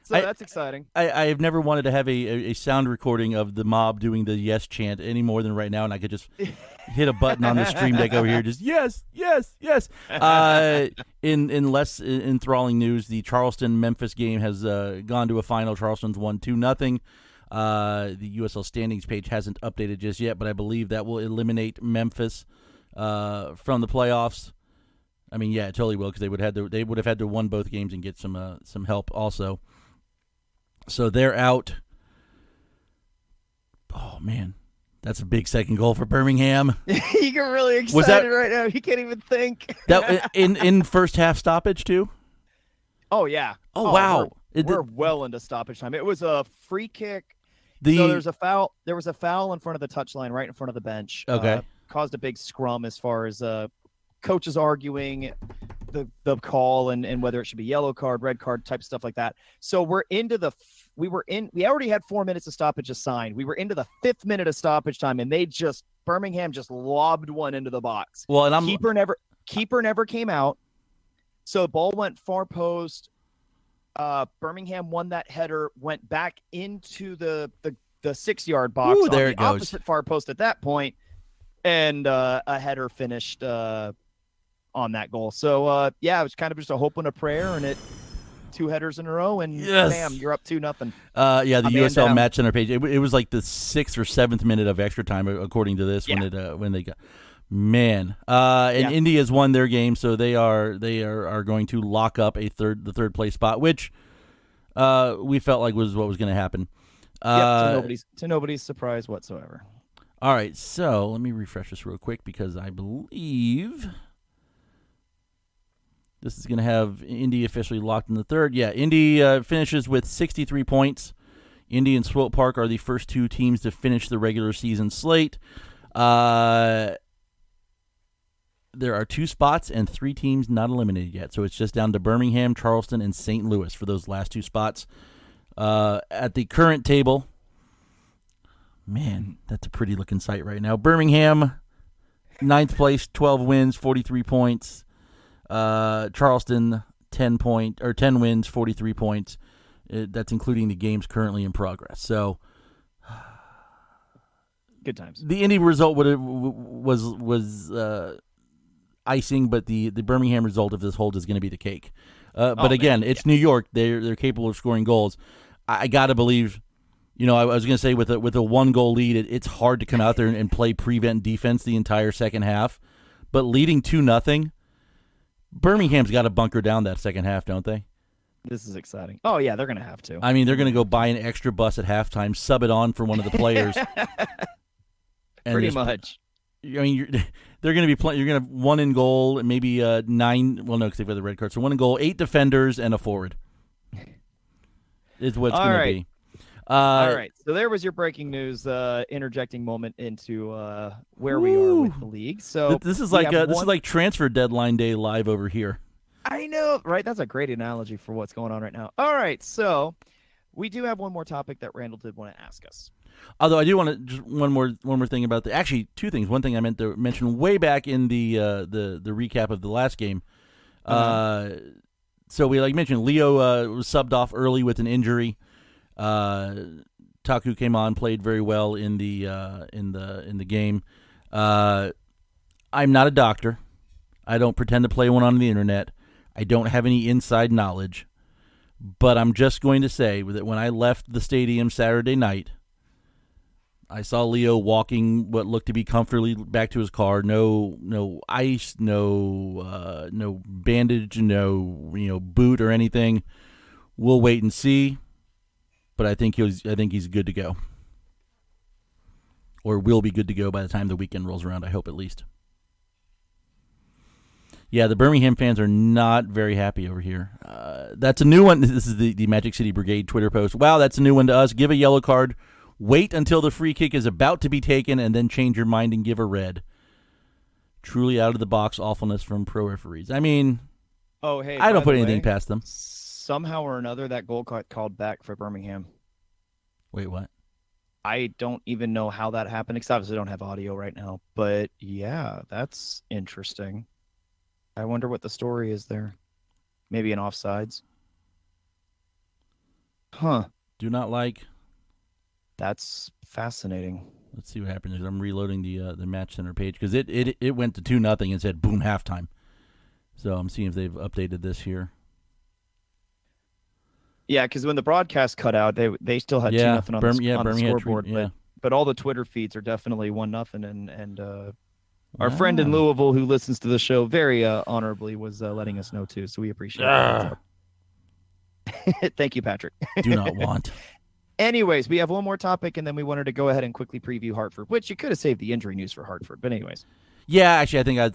That's exciting. I have never wanted to have a sound recording of the mob doing the yes chant any more than right now, and I could just hit a button on the stream deck over here, just yes, yes, yes. In less enthralling news, the Charleston-Memphis game has gone to a final. Charleston's won 2-0. The USL standings page hasn't updated just yet, but I believe that will eliminate Memphis from the playoffs. I mean, yeah, it totally will, because they would have had to won both games and get some help also. So they're out. Oh man, that's a big second goal for Birmingham. You get really excited right now. You can't even think. That in first half stoppage too. Oh yeah. Oh wow. We're well into stoppage time. It was a free kick. So there's a foul. There was a foul in front of the touchline, right in front of the bench. Okay. Caused a big scrum as far as coaches arguing the call and whether it should be yellow card, red card type stuff like that. So we already had 4 minutes of stoppage assigned. We were into the 5th minute of stoppage time, and Birmingham just lobbed one into the box. Well, and keeper never came out. So the ball went far post. Birmingham won that header, went back into the 6-yard box. Ooh, there on it the goes. Opposite far post at that point, and a header finished on that goal. So it was kind of just a hope and a prayer, and it 2 headers in a row, and bam, you're up 2-0. The USL Match Center page. It was like the 6th or 7th minute of extra time, according to this, when they got. Man, Indy has won their game, so they are going to lock up the third place spot, which we felt like was what was going to happen. To nobody's surprise whatsoever. All right, so let me refresh this real quick, because I believe this is going to have Indy officially locked in the third. Yeah, Indy finishes with 63 points. Indy and Swope Park are the first 2 teams to finish the regular season slate. There are 2 spots and 3 teams not eliminated yet. So it's just down to Birmingham, Charleston, and St. Louis for those last 2 spots. At the current table, man, that's a pretty looking sight right now. Birmingham, 9th place, 12 wins, 43 points. Charleston, 10 wins, 43 points. That's including the games currently in progress. So, Good times. the Indy result was icing, but the Birmingham result, if this holds, is going to be the cake. But again, it's New York. They're capable of scoring goals. I got to believe. I was going to say with a 1-goal lead, it's hard to come out there and play prevent defense the entire second half. But leading 2-0, Birmingham's got to bunker down that second half, don't they? This is exciting. Oh, yeah, thgoing to have to. I mean, they're going to go buy an extra bus at halftime, sub it on for one of the players. Pretty much. I mean, they're going to be playing. You're going to have 1 in goal, and maybe 9. Well, no, because they've got the red card. So 1 in goal, 8 defenders, and a forward. Is what it's going to be. All right. So there was your breaking news, interjecting moment into where we are with the league. So this is like transfer deadline day live over here. I know, right? That's a great analogy for what's going on right now. All right. So we do have one more topic that Randall did want to ask us. Although I do want to just one more thing about actually 2 things. One thing I meant to mention way back in the recap of the last game. So we mentioned Leo was subbed off early with an injury. Taku came on, played very well in the game. I'm not a doctor. I don't pretend to play one on the internet. I don't have any inside knowledge. But I'm just going to say that when I left the stadium Saturday night, I saw Leo walking what looked to be comfortably back to his car. No ice, no bandage, no boot or anything. We'll wait and see. But I think he's good to go, or will be good to go by the time the weekend rolls around. I hope, at least. Yeah, the Birmingham fans are not very happy over here. That's a new one. This is the Magic City Brigade Twitter post. Wow, that's a new one to us. Give a yellow card. Wait until the free kick is about to be taken, and then change your mind and give a red. Truly out of the box awfulness from pro referees. I mean, I don't put anything past them. Somehow or another, that goal got called back for Birmingham. Wait, what? I don't even know how that happened, because obviously I don't have audio right now. But yeah, that's interesting. I wonder what the story is there. Maybe an offsides. Huh. Do not like. That's fascinating. Let's see what happens. I'm reloading the Match Center page because it went to 2-0 and said boom halftime. So I'm seeing if they've updated this here. Yeah, because when the broadcast cut out, they still had 2-0 on the scoreboard. But all the Twitter feeds are definitely 1-0, and our friend in Louisville who listens to the show very honorably was letting us know too. So we appreciate that. Thank you, Patrick. Do not want. Anyways, we have one more topic, and then we wanted to go ahead and quickly preview Hartford, which you could have saved the injury news for Hartford. But anyways. Yeah, actually, I think I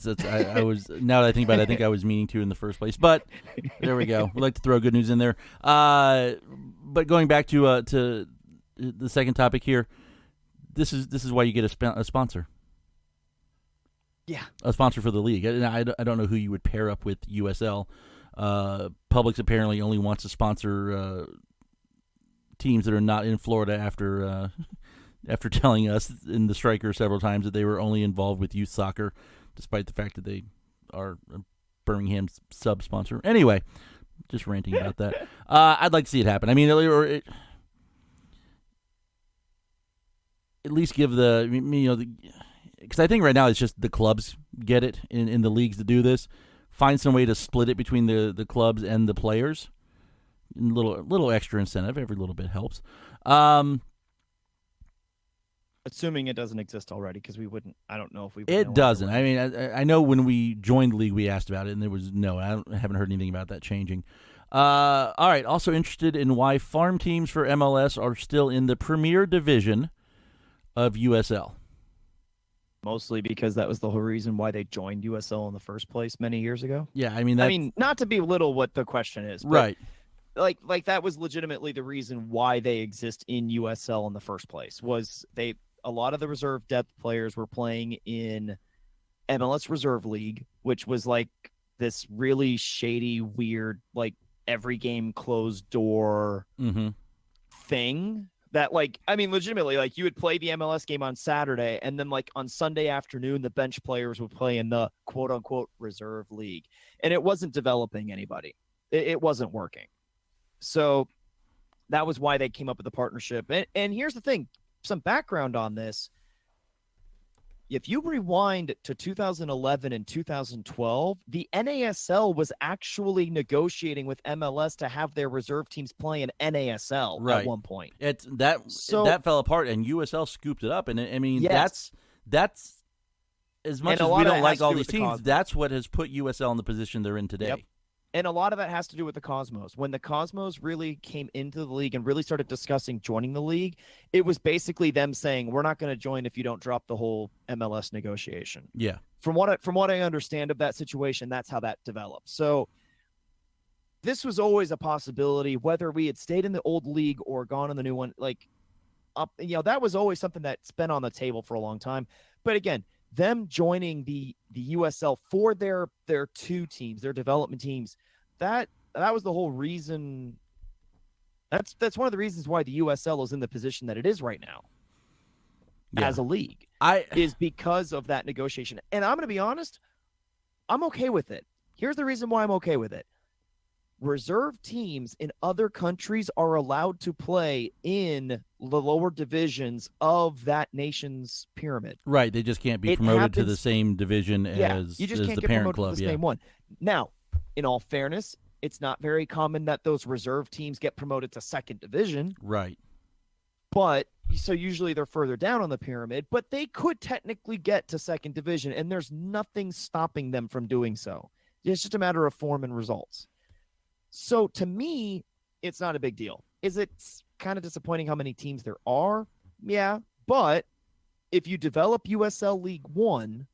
was. Now that I think about it, I think I was meaning to in the first place. But there we go. We like to throw good news in there. But going back to the second topic here, this is why you get a sponsor. Yeah, a sponsor for the league. I don't know who you would pair up with USL. Publix apparently only wants to sponsor teams that are not in Florida after telling us in the Striker several times that they were only involved with youth soccer, despite the fact that they are Birmingham's sub-sponsor. Anyway, just ranting about that. I'd like to see it happen. I mean, at least give because I think right now it's just the clubs get it in the leagues to do this. Find some way to split it between the clubs and the players. Little extra incentive. Every little bit helps. Assuming it doesn't exist already, because we wouldn't. I don't know if we. It doesn't. I mean, I know when we joined the league, we asked about it, and there was no. I haven't heard anything about that changing. All right. Also interested in why farm teams for MLS are still in the Premier Division of USL. Mostly because that was the whole reason why they joined USL in the first place many years ago. Yeah, I mean, not to belittle what the question is, but right? Like that was legitimately the reason why they exist in USL in the first place. Was a lot of the reserve depth players were playing in MLS Reserve League, which was like this really shady, weird, like every game closed door thing. That legitimately, like you would play the MLS game on Saturday, and then like on Sunday afternoon, the bench players would play in the quote unquote reserve league, and it wasn't developing anybody. It wasn't working. So that was why they came up with the partnership. And here's the thing, some background on this. If you rewind to 2011 and 2012, the NASL was actually negotiating with MLS to have their reserve teams play in NASL at one point. That fell apart, and USL scooped it up. And I mean, Yes. that's as much And a as lot we of don't it like has to all do these with the teams. Cosmos. That's what has put USL in the position they're in today. Yep. And a lot of that has to do with the Cosmos. When the Cosmos really came into the league and really started discussing joining the league, it was basically them saying, we're not going to join if you don't drop the whole MLS negotiation. Yeah. From what I understand of that situation, that's how that developed. So this was always a possibility, whether we had stayed in the old league or gone in the new one. That was always something that's been on the table for a long time. But again, them joining the USL for their two teams, their development teams, that was the whole reason. That's one of the reasons why the USL is in the position that it is right now as a league, is because of that negotiation. And I'm going to be honest, I'm okay with it. Here's the reason why I'm okay with it. Reserve teams in other countries are allowed to play in the lower divisions of that nation's pyramid. Right. They just can't be promoted to the same division as you just as can't the get parent promoted club. to the same one. Now, in all fairness, it's not very common that those reserve teams get promoted to second division. Right. But so usually they're further down on the pyramid, but they could technically get to second division, and there's nothing stopping them from doing so. It's just a matter of form and results. So to me, it's not a big deal. Is it kind of disappointing how many teams there are? Yeah, but if you develop USL League One,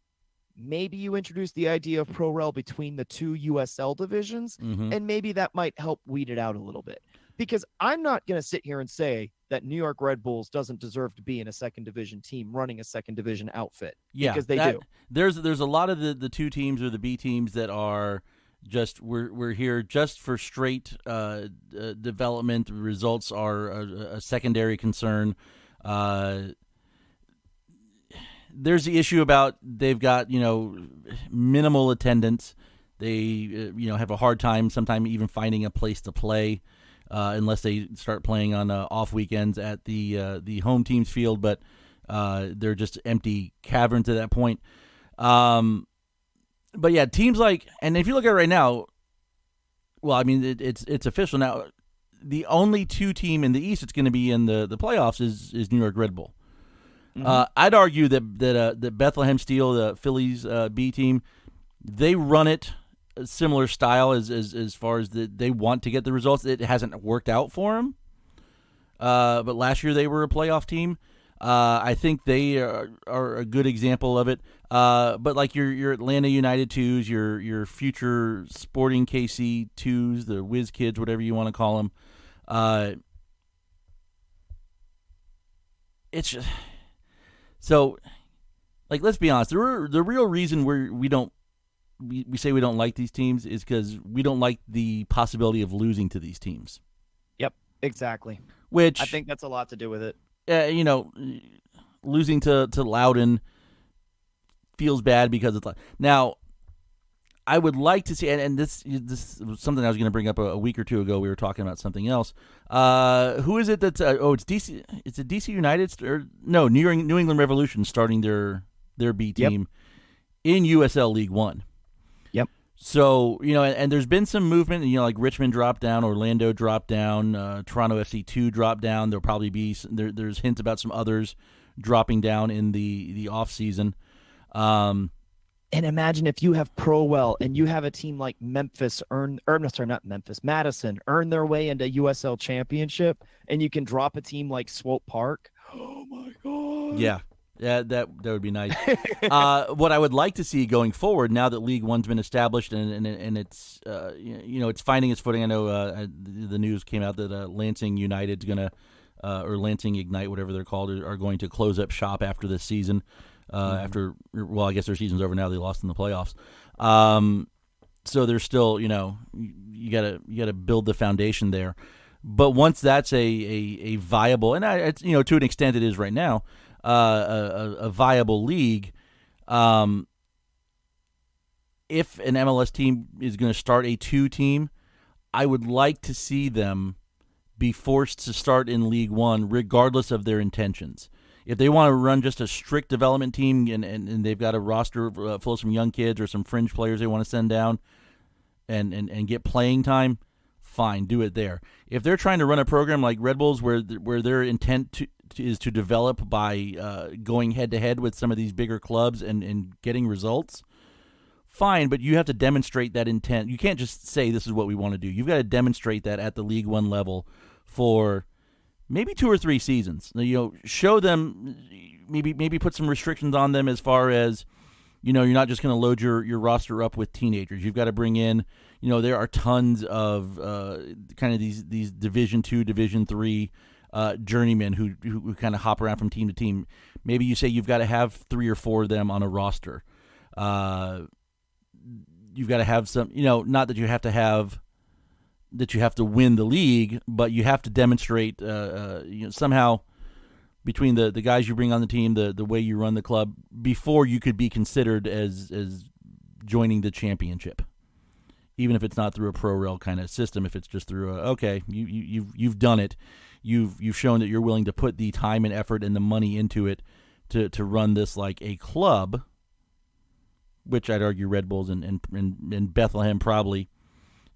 maybe you introduce the idea of Pro Rel between the two USL divisions, and maybe that might help weed it out a little bit. Because I'm not going to sit here and say that New York Red Bulls doesn't deserve to be in a second division team running a second division outfit. Yeah, because they do. There's a lot of the two teams or the B teams that are just we're here just for straight development. Results are a secondary concern. There's the issue about they've got minimal attendance. They have a hard time sometimes even finding a place to play unless they start playing on off weekends at the home team's field. But they're just empty caverns at that point. But yeah, teams like, and if you look at it right now, well, I mean, it's official now. The only two team in the East that's going to be in the playoffs is New York Red Bull. I'd argue that Bethlehem Steel, the Phillies B team, they run it a similar style as far as they want to get the results. It hasn't worked out for them. But last year they were a playoff team. I think they are a good example of it. But like your Atlanta United 2s, your future Sporting KC 2s, the Whiz Kids, whatever you want to call them, it's just, so, like, let's be honest. The real reason we say we don't like these teams is because we don't like the possibility of losing to these teams. Yep, exactly. Which I think that's a lot to do with it. Losing to Loudoun feels bad because it's like, now I would like to see, and this was something I was going to bring up a week or two ago. We were talking about something else. Who is it that's it's DC? It's a DC United or no New England Revolution starting their B team in USL League One. Yep. So and there's been some movement. Like Richmond dropped down, Orlando dropped down, Toronto FC 2 dropped down. There'll probably be there's hints about some others dropping down in the off season. And imagine if you have Prowell and you have a team like Madison earn their way into USL Championship, and you can drop a team like Swope Park. Oh my God! Yeah, that would be nice. What I would like to see going forward, now that League One's been established and it's it's finding its footing. I know the news came out that Lansing United's gonna or Lansing Ignite, whatever they're called, are going to close up shop after this season. After, well, I guess their season's over now. They lost in the playoffs. So there's still, you gotta build the foundation there. But once that's a viable, and it's, to an extent it is right now, a viable league. If an MLS team is going to start a 2 team, I would like to see them be forced to start in League One regardless of their intentions. If they want to run just a strict development team and they've got a roster full of some young kids or some fringe players they want to send down and get playing time, fine, do it there. If they're trying to run a program like Red Bulls where their intent is to develop by going head-to-head with some of these bigger clubs and getting results, fine, but you have to demonstrate that intent. You can't just say this is what we want to do. You've got to demonstrate that at the League One level for maybe 2 or 3 seasons. Show them, maybe put some restrictions on them as far as, you're not just going to load your roster up with teenagers. You've got to bring in, there are tons of kind of these Division II, Division III journeymen who kind of hop around from team to team. Maybe you say you've got to have 3 or 4 of them on a roster. You've got to have some, not that you have to win the league, but you have to demonstrate somehow between the guys you bring on the team, the way you run the club, before you could be considered as joining the championship, even if it's not through a pro rel kind of system. If it's just through you've done it, you've shown that you're willing to put the time and effort and the money into it to run this like a club, which I'd argue Red Bulls and Bethlehem probably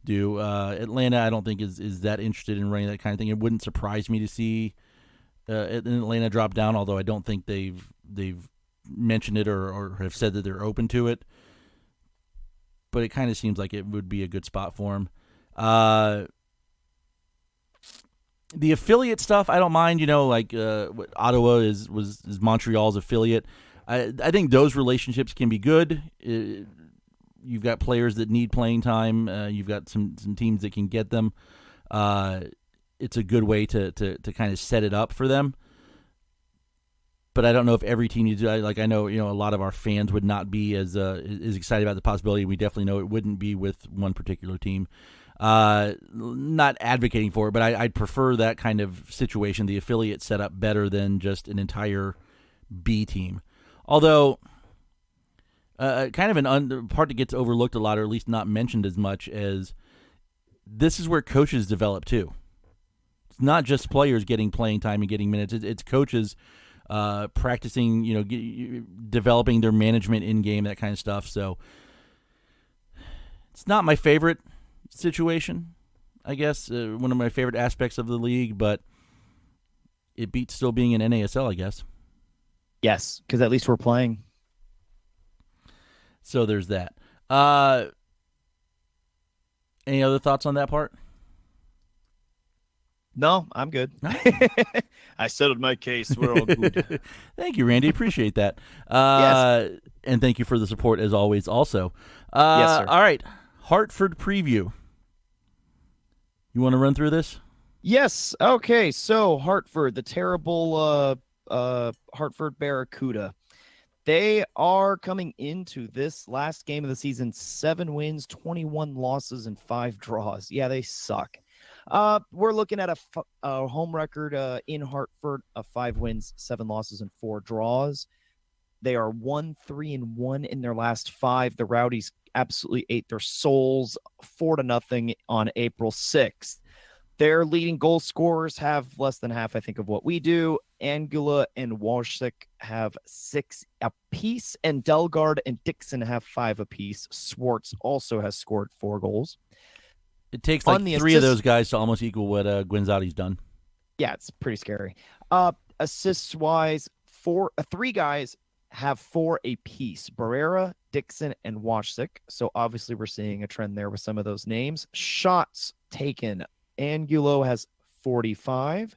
do. Atlanta, I don't think is that interested in running that kind of thing. It wouldn't surprise me to see Atlanta drop down, although I don't think they've mentioned it or have said that they're open to it. But it kind of seems like it would be a good spot for them. The affiliate stuff, I don't mind. Ottawa was Montreal's affiliate. I think those relationships can be good. You've got players that need playing time. You've got some teams that can get them. It's a good way to kind of set it up for them. But I don't know if every team you do. I know a lot of our fans would not be as excited about the possibility. We definitely know it wouldn't be with one particular team. Not advocating for it, but I'd prefer that kind of situation, the affiliate setup, better than just an entire B team. Although, kind of an part that gets overlooked a lot, or at least not mentioned as much, as this is where coaches develop too. It's not just players getting playing time and getting minutes. It's coaches practicing, developing their management in game, that kind of stuff. So it's not my favorite situation, I guess. One of my favorite aspects of the league, but it beats still being an NASL, I guess. Yes, because at least we're playing. So there's that. Any other thoughts on that part? No, I'm good. I settled my case. We're all good. Thank you, Randy. Appreciate that. Yes. And thank you for the support, as always, also. Yes, sir. All right. Hartford preview. You want to run through this? Yes. Okay. So Hartford, the terrible Hartford Barracuda. They are coming into this last game of the season, 7 wins, 21 losses, and 5 draws. Yeah, they suck. We're looking at a home record in Hartford of 5 wins, 7 losses, and 4 draws. They are 1-3-1 in their last 5. The Rowdies absolutely ate their souls 4-0 on April 6th. Their leading goal scorers have less than half, I think, of what we do. Angula and Walshik have 6 apiece, and Delgard and Dixon have 5 apiece. Swartz also has scored 4 goals. It takes like 3 of those guys to almost equal what Guinzotti's done. Yeah, it's pretty scary. Assists-wise, 3 guys have 4 apiece. Barrera, Dixon, and Washik. So obviously we're seeing a trend there with some of those names. Shots taken. Angulo has 45.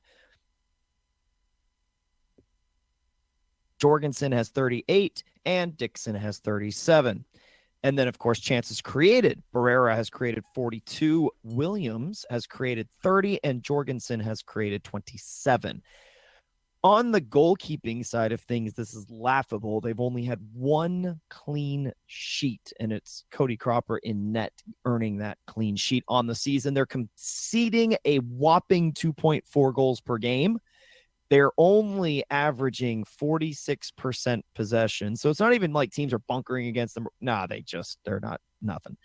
Jorgensen has 38, and Dixon has 37. And then, of course, chances created. Barrera has created 42. Williams has created 30, and Jorgensen has created 27. On the goalkeeping side of things, this is laughable. They've only had 1 clean sheet, and it's Cody Cropper in net earning that clean sheet on the season. They're conceding a whopping 2.4 goals per game. They're only averaging 46% possession. So it's not even like teams are bunkering against them. Nah, they're not nothing.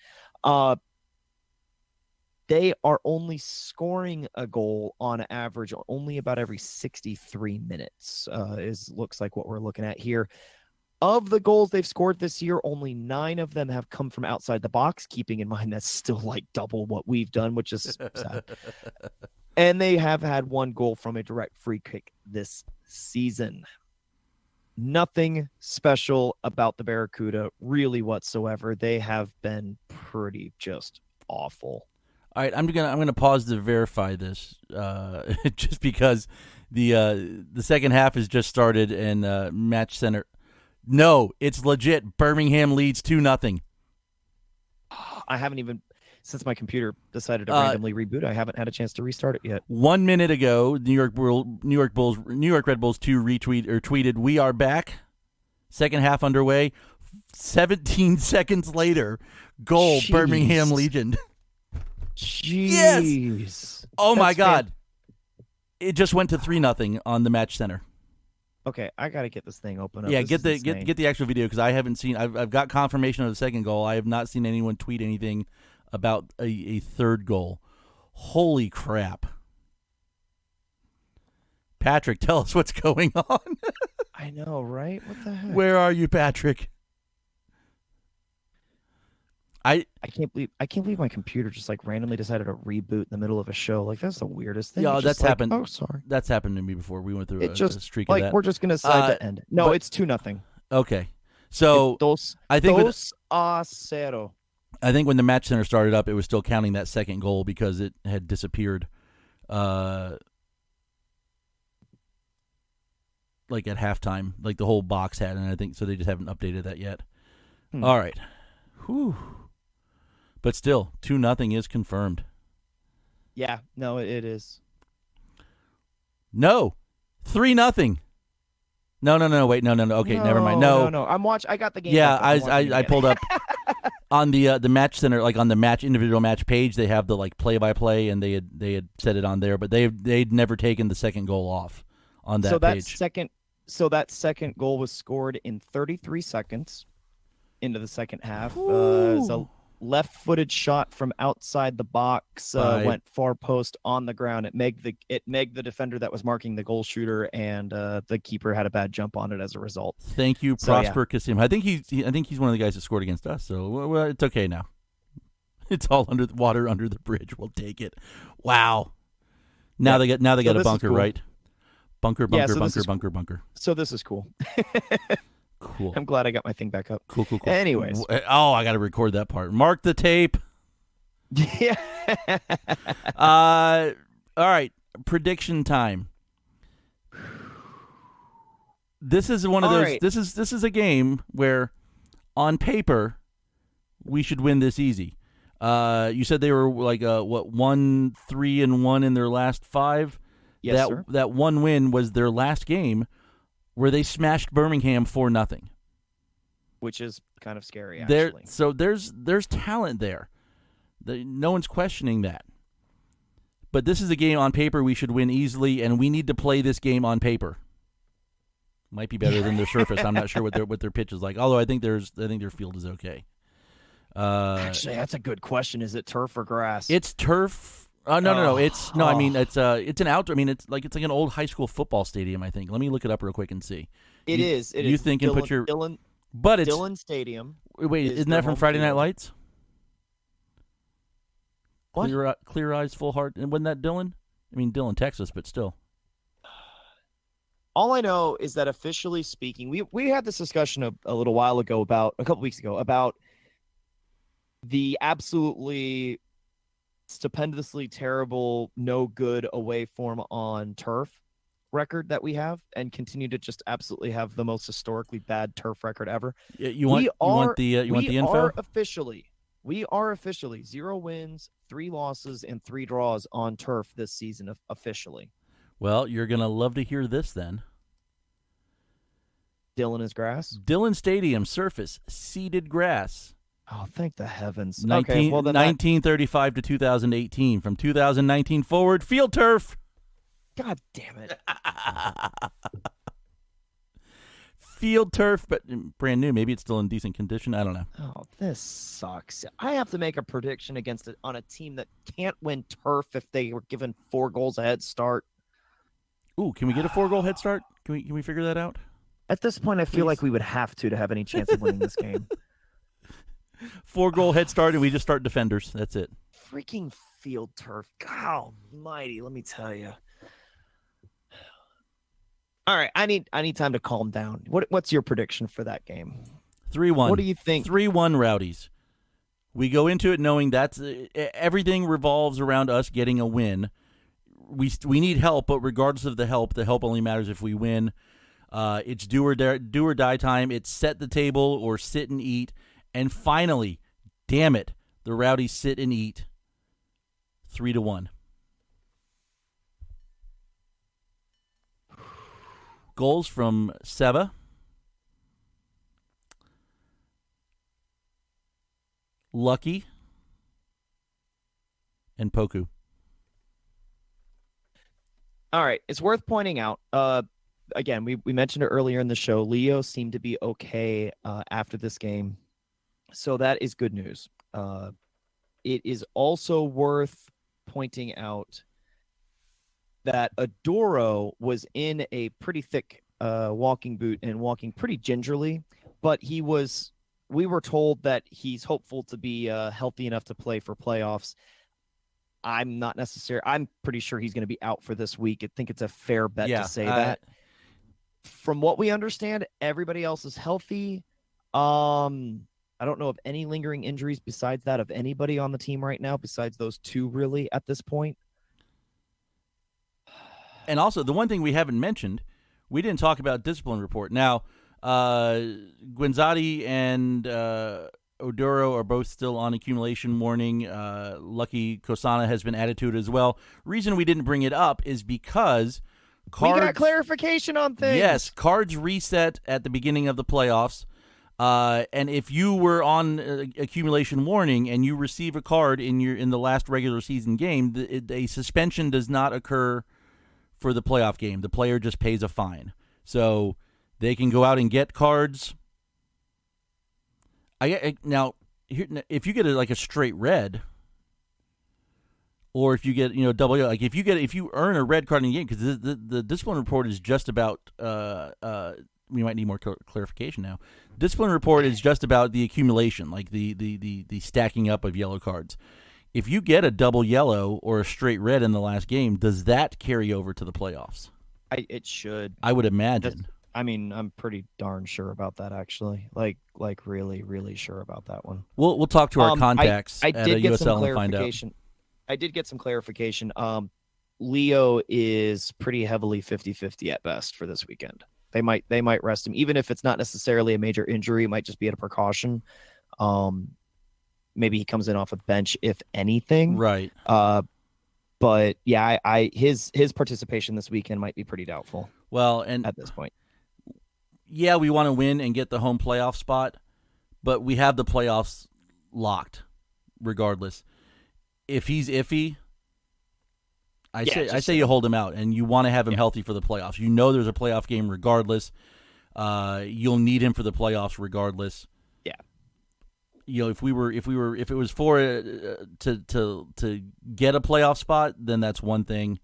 they are only scoring a goal on average only about every 63 minutes, looks like what we're looking at here. Of the goals they've scored this year, only 9 of them have come from outside the box, keeping in mind that's still like double what we've done, which is sad. And they have had 1 goal from a direct free kick this season. Nothing special about the Barracuda really whatsoever. They have been pretty just awful. All right, I'm gonna pause to verify this, just because the second half has just started and Match Center. No, it's legit. Birmingham leads 2-0. I haven't even, since my computer decided to randomly reboot, I haven't had a chance to restart it yet. 1 minute ago, New York Red Bulls 2 tweeted, "We are back." Second half underway. 17 seconds later, goal. Jeez. Birmingham Legion. Jeez. Yes. Oh my God. It just went to 3-0 on the Match Center. Okay, I gotta get this thing open up. Yeah, This is get the actual video because I haven't seen. I've got confirmation of the second goal. I have not seen anyone tweet anything about a third goal. Holy crap! Patrick, tell us what's going on. I know, right? What the heck? Where are you, Patrick? I can't believe my computer just like randomly decided to reboot in the middle of a show. Like that's the weirdest thing. Yeah, It's that's just like, happened. Oh, sorry. That's happened to me before. We went through a streak like of that. we're just gonna decide to end. No, but- it's 2-0. Okay, so I think dos a cero. I think when the Match Center started up, it was still counting that second goal because it had disappeared, like at halftime, like the whole box had, and I think so. They just haven't updated that yet. All right, whew. But still, 2-0 is confirmed. Yeah, no, it is. No, 3-0. No. Wait, no. Okay, never mind. No. I got the game. Yeah, up. I'm watching I it pulled again. up on the Match Center, like on the individual match page. They have the like play-by-play, and they had set it on there, but they'd never taken the second goal off on that page. That second goal was scored in 33 seconds into the second half. It was a left-footed shot from outside the box, went far post on the ground. It megged the defender that was marking the goal shooter, and the keeper had a bad jump on it as a result. Thank you, Prosper Kasim. I think he's one of the guys that scored against us, so well, it's okay now. It's all under the water under the bridge. We'll take it. Wow. Now they got a bunker, right? Bunker. So this is cool. Cool. I'm glad I got my thing back up. Cool. Anyways. Oh, I got to record that part. Mark the tape. Yeah. All right. Prediction time. This is one of those. Right. This is a game where, on paper, we should win this easy. You said they were like 1-3-1 in their last 5. Yes, sir. That one win was their last game, where they smashed Birmingham 4-0. Which is kind of scary, actually. So there's talent there. No one's questioning that. But this is a game on paper we should win easily, and we need to play this game on paper. Might be better than their surface. I'm not sure what their pitch is like. Although I think their field is okay. Actually, that's a good question. Is it turf or grass? It's turf. No. I mean, it's an outdoor. I mean, it's like an old high school football stadium. I think. Let me look it up real quick and see. It is. You think and put your but it's Dillon Stadium. Wait, isn't that from Friday Night Lights? What? Clear eyes, full heart, and wasn't that Dillon? I mean, Dillon, Texas, but still. All I know is that officially speaking, we had this discussion a couple weeks ago about the absolutely stupendously terrible, no good away form on turf record that we have, and continue to just absolutely have the most historically bad turf record ever. You want the info? We are officially 0 wins, 3 losses, and 3 draws on turf this season officially. Well, you're gonna love to hear this then. Dillon is grass. Dillon Stadium surface seeded grass. Oh, thank the heavens. 1935 to 2018. From 2019 forward, field turf. God damn it. field turf, but brand new. Maybe it's still in decent condition. I don't know. Oh, this sucks. I have to make a prediction on a team that can't win turf if they were given 4 goals a head start. Ooh, can we get a 4-goal head start? Can we figure that out? At this point, I feel like we would have to have any chance of winning this game. 4-goal head start, and we just start defenders. That's it. Freaking field turf. God almighty, let me tell you. All right, I need time to calm down. What's your prediction for that game? 3-1. What do you think? 3-1 Rowdies. We go into it knowing that's everything revolves around us getting a win. We need help, but regardless of the help only matters if we win. It's do or die time. It's set the table or sit and eat. And finally, damn it, the Rowdies sit and eat. 3-1. Goals from Seba, Lucky, and Poku. All right, it's worth pointing out. Again, we mentioned it earlier in the show. Leo seemed to be okay after this game, so that is good news. It is also worth pointing out that Adoro was in a pretty thick walking boot and walking pretty gingerly, but we were told that he's hopeful to be healthy enough to play for playoffs. I'm pretty sure he's going to be out for this week. I think it's a fair bet to say that. From what we understand, everybody else is healthy. I don't know of any lingering injuries besides that of anybody on the team right now, besides those 2 really at this point. And also, the one thing we haven't mentioned, we didn't talk about discipline report. Now, Guinzotti and Oduro are both still on accumulation warning. Lucky Kosana has been added to it as well. Reason we didn't bring it up is because we got clarification on things. Yes, cards reset at the beginning of the playoffs. And if you were on accumulation warning and you receive a card in the last regular season game, a suspension does not occur for the playoff game. The player just pays a fine. So they can go out and get cards. Now, if you get a straight red, or if you get double yellow, like if you earn a red card in the game, because the discipline report is just about we might need more clarification now. Discipline report is just about the accumulation, like the stacking up of yellow cards. If you get a double yellow or a straight red in the last game, does that carry over to the playoffs? It should. I would imagine. I'm pretty darn sure about that, actually. Like really, really sure about that one. We'll talk to our contacts I at did get USL some and find out. I did get some clarification. Leo is pretty heavily 50-50 at best for this weekend. They might rest him, even if it's not necessarily a major injury. It might just be at a precaution. Maybe he comes in off a bench, if anything. Right. But yeah, his participation this weekend might be pretty doubtful. Well, and at this point, yeah, we want to win and get the home playoff spot, but we have the playoffs locked, regardless. If he's iffy, I say you hold him out, and you want to have him healthy for the playoffs. You know there's a playoff game regardless. You'll need him for the playoffs regardless. Yeah. If it was for to get a playoff spot, then that's one thing.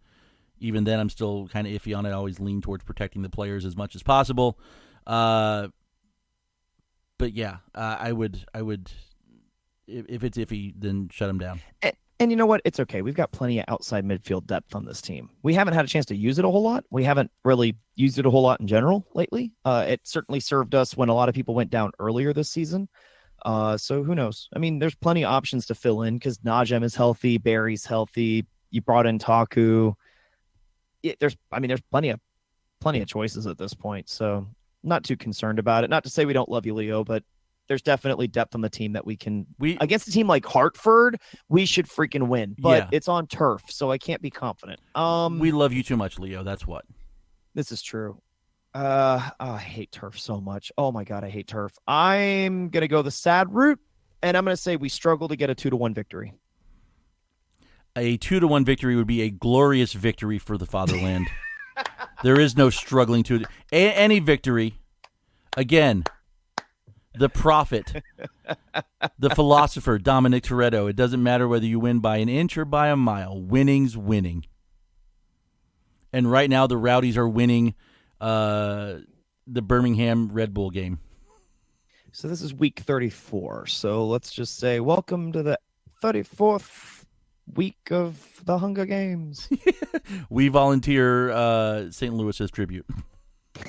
Even then, I'm still kind of iffy on it. I always lean towards protecting the players as much as possible. But yeah, I would if it's iffy, then shut him down. And you know what? It's okay. We've got plenty of outside midfield depth on this team. We haven't had a chance to use it a whole lot. We haven't really used it a whole lot in general lately. It certainly served us when a lot of people went down earlier this season. So who knows? I mean, there's plenty of options to fill in because Najem is healthy, Barry's healthy. You brought in Taku. There's plenty of choices at this point. So not too concerned about it. Not to say we don't love you, Leo, but there's definitely depth on the team that we against a team like Hartford, we should freaking win. But it's on turf, so I can't be confident. We love you too much, Leo. That's what. This is true. I hate turf so much. Oh my God, I hate turf. I'm gonna go the sad route, and I'm gonna say we struggle to get a 2-1 victory. A 2-1 victory would be a glorious victory for the fatherland. There is no struggling to it. Any victory. Again, the prophet, the philosopher, Dominic Toretto. It doesn't matter whether you win by an inch or by a mile. Winning's winning. And right now, the Rowdies are winning the Birmingham Red Bull game. So this is week 34. So let's just say welcome to the 34th week of the Hunger Games. We volunteer St. Louis's tribute.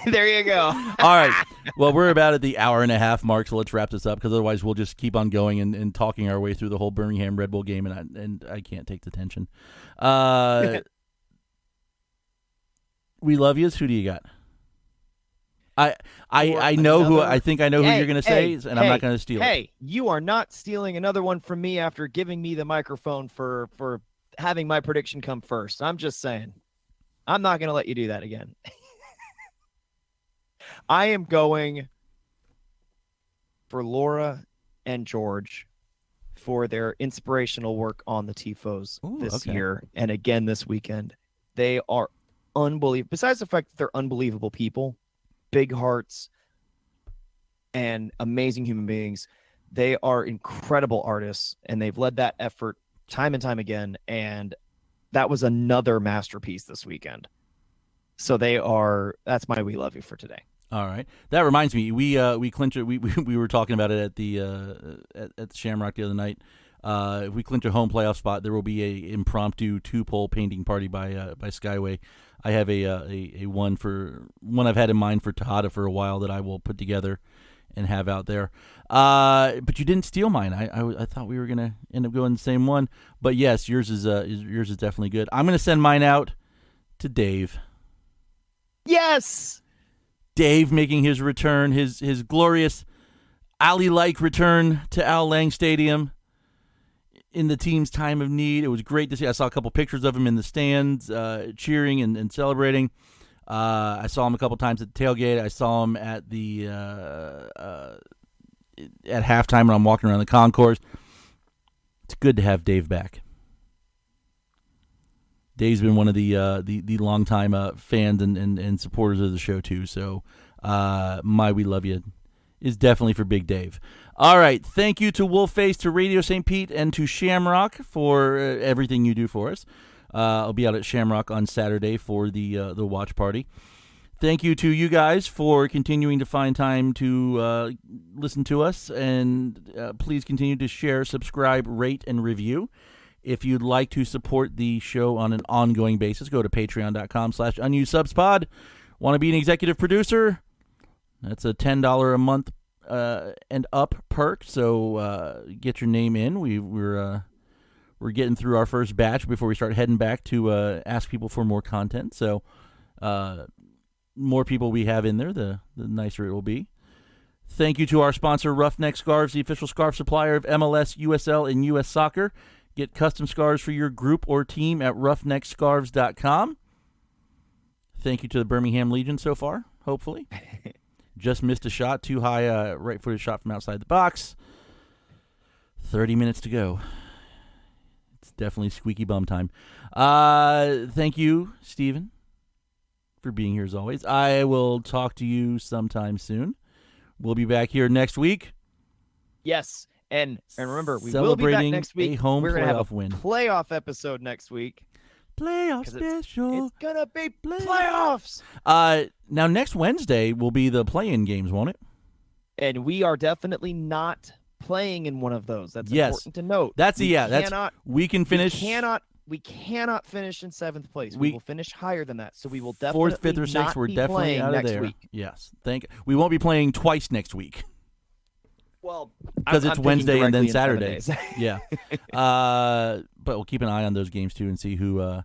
There you go. All right. Well, we're about at the hour and a half mark, so let's wrap this up because otherwise we'll just keep on going and talking our way through the whole Birmingham Red Bull game, and I can't take the tension. We love yous. Who do you got? I know who I think I know who you're going to say, and I'm not going to steal it. Hey, you are not stealing another one from me after giving me the microphone for having my prediction come first. I'm just saying. I'm not going to let you do that again. I am going for Laura and George for their inspirational work on the TIFOs this year and again this weekend. They are unbelievable. Besides the fact that they're unbelievable people, big hearts, and amazing human beings, they are incredible artists, and they've led that effort time and time again, and that was another masterpiece this weekend. So that's my We Love You for today. All right. That reminds me, we clinched it. We were talking about it at the Shamrock the other night. If we clinch a home playoff spot, there will be a impromptu 2-pole painting party by Skyway. I have a one I've had in mind for Tejada for a while that I will put together and have out there. But you didn't steal mine. I thought we were gonna end up going the same one. But yes, yours is definitely good. I'm gonna send mine out to Dave. Yes. Dave making his return, his glorious alley-like return to Al Lang Stadium in the team's time of need. It was great to see. I saw a couple pictures of him in the stands, cheering and celebrating. I saw him a couple times at the tailgate. I saw him at the at halftime when I'm walking around the concourse. It's good to have Dave back. Dave's been one of the longtime fans and supporters of the show too. So my We Love You is definitely for Big Dave. All right, thank you to Wolfface, to Radio St. Pete, and to Shamrock for everything you do for us. I'll be out at Shamrock on Saturday for the watch party. Thank you to you guys for continuing to find time to listen to us, and please continue to share, subscribe, rate, and review. If you'd like to support the show on an ongoing basis, go to patreon.com/unusubspod. Want to be an executive producer? That's a $10 a month and up perk. So get your name in. We're getting through our first batch before we start heading back to ask people for more content. So more people we have in there, the nicer it will be. Thank you to our sponsor, Roughneck Scarves, the official scarf supplier of MLS, USL, and U.S. Soccer. Get custom scarves for your group or team at roughneckscarves.com. Thank you to the Birmingham Legion so far, hopefully. Just missed a shot, too high, right-footed shot from outside the box. 30 minutes to go. It's definitely squeaky bum time. Thank you, Steven, for being here as always. I will talk to you sometime soon. We'll be back here next week. Yes. And remember, we will be back next week. A home We're going to have a win. Playoff episode next week. Playoff special. It's going to be playoffs. Now, next Wednesday will be the play-in games, won't it? And we are definitely not playing in one of those. That's important to note. We can finish. We cannot finish in 7th place. We will finish higher than that. So we will definitely 4th, 5th, or 6th. We're definitely out of there. Week. Yes. We won't be playing twice next week. Well, because it's Wednesday and then Saturday. 7 days. Yeah. But we'll keep an eye on those games too and see who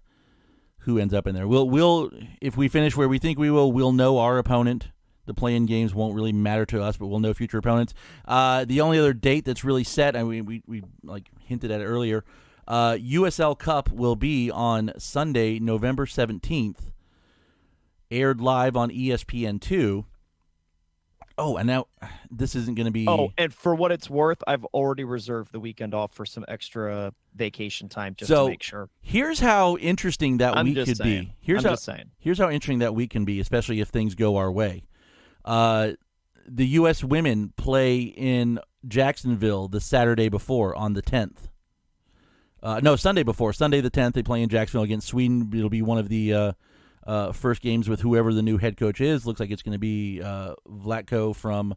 ends up in there. We'll if we finish where we think we will, we'll know our opponent. The play-in games won't really matter to us, but we'll know future opponents. The only other date that's really set, I mean, we like hinted at it earlier. USL Cup will be on Sunday, November 17th, aired live on ESPN2. Oh, and now this isn't going to be... Oh, and for what it's worth, I've already reserved the weekend off for some extra vacation time just to make sure. Here's how interesting that week could be. Here's how interesting that week can be, especially if things go our way. the U.S. women play in Jacksonville the Saturday before on the 10th. No, Sunday before. Sunday the 10th, they play in Jacksonville against Sweden. It'll be one of the first games with whoever the new head coach is. Looks like it's going to be Vlatko from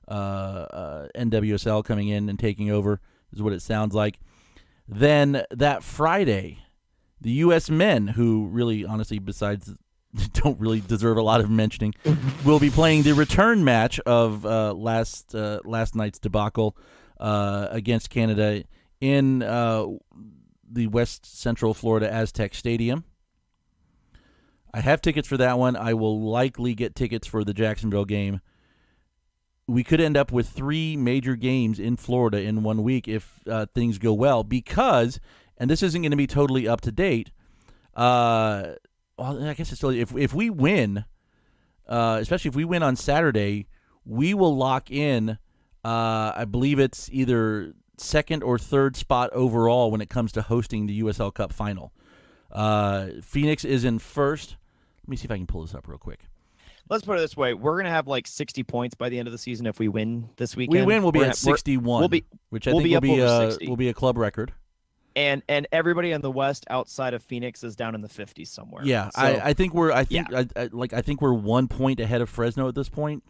NWSL coming in and taking over, is what it sounds like. Then that Friday, the U.S. men, who really, honestly, besides don't really deserve a lot of mentioning, will be playing the return match of last night's debacle against Canada in the West Central Florida Aztec Stadium. I have tickets for that one. I will likely get tickets for the Jacksonville game. We could end up with 3 major games in Florida in 1 week if things go well, because, and this isn't going to be totally up to date, well, I guess it's still, if we win, especially if we win on Saturday, we will lock in, I believe it's either second or third spot overall when it comes to hosting the USL Cup final. Phoenix is in first. Let me see if I can pull this up real quick. Let's put it this way: we're gonna have like 60 points by the end of the season if we win this weekend. We win, we'll be at 61, which I think will be a club record. And everybody in the West outside of Phoenix is down in the 50s somewhere. Yeah, so, I think we're 1 point ahead of Fresno at this point.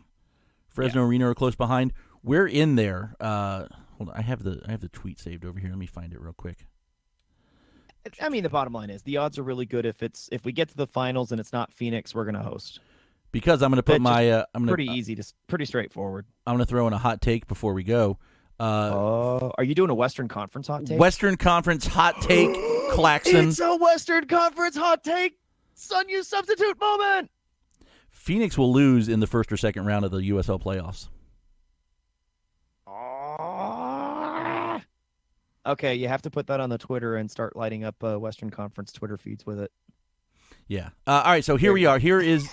Fresno and Reno are close behind. We're in there. Hold on, I have the tweet saved over here. Let me find it real quick. I mean, the bottom line is the odds are really good if we get to the finals and it's not Phoenix, we're gonna host. Because I'm going to put my pretty straightforward. I'm going to throw in a hot take before we go. Are you doing a Western Conference hot take? Western Conference hot take, Claxon. It's a Western Conference hot take. Sun you substitute moment. Phoenix will lose in the first or second round of the USL playoffs. Okay, you have to put that on the Twitter and start lighting up Western Conference Twitter feeds with it. Yeah. All right. So here we are. Here is.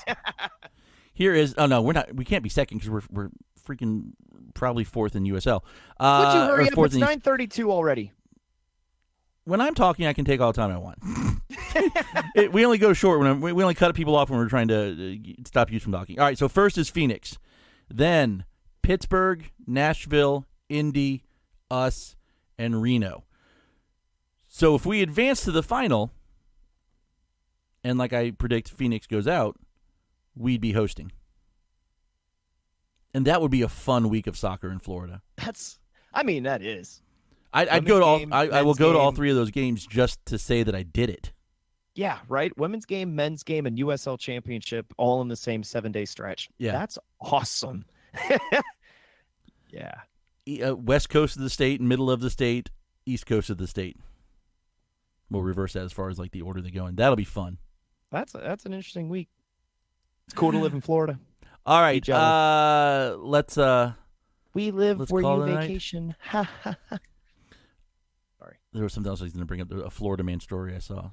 Oh no, we're not. We can't be second because we're freaking probably fourth in USL. Would you hurry up? It's 9:32 already. When I'm talking, I can take all the time I want. We only go short when we only cut people off when we're trying to stop you from talking. All right. So first is Phoenix, then Pittsburgh, Nashville, Indy, us, and Reno. So if we advance to the final, and like I predict Phoenix goes out, we'd be hosting. And that would be a fun week of soccer in Florida. That is. I'd go to all. I will go to all 3 of those games just to say that I did it. Yeah, right. Women's game, men's game, and USL Championship all in the same 7-day stretch. Yeah, that's awesome. Yeah. West coast of the state, middle of the state, east coast of the state. We'll reverse that as far as like the order they go in. That'll be fun. That's an interesting week. It's cool to live in Florida. All right, let's. We live where you vacation. Ha ha ha. Sorry, there was something else I was going to bring up. A Florida man story I saw.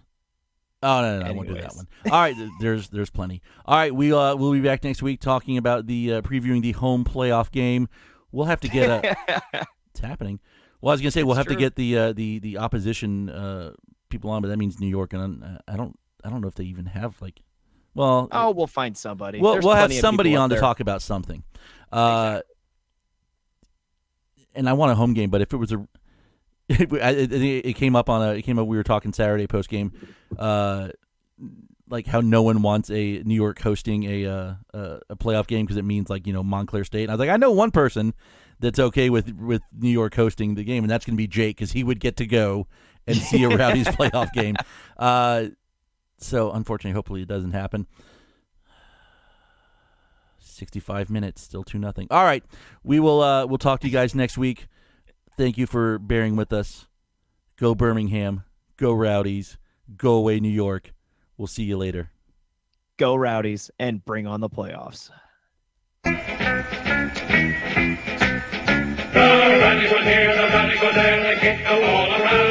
Oh no, I won't do that one. All right, there's plenty. All right, we'll be back next week talking about the previewing the home playoff game. We'll have to get it's happening. Well, I was going to say we'll have to get the opposition people on, but that means New York, and I don't know if they even have like. Well, we'll find somebody. We'll have somebody on to talk about something. Exactly. And I want a home game, but if it was it came up we were talking Saturday post game, like how no one wants a New York hosting a playoff game because it means like Montclair State. And I was like, I know one person that's okay with New York hosting the game, and that's going to be Jake because he would get to go and see a Rowdies playoff game. So unfortunately, hopefully it doesn't happen. 65 minutes, still 2-0. All right, we'll talk to you guys next week. Thank you for bearing with us. Go Birmingham, go Rowdies, go away New York. We'll see you later. Go Rowdies and bring on the playoffs. The Rowdies were here, the Rowdies were there, they kicked the wall around.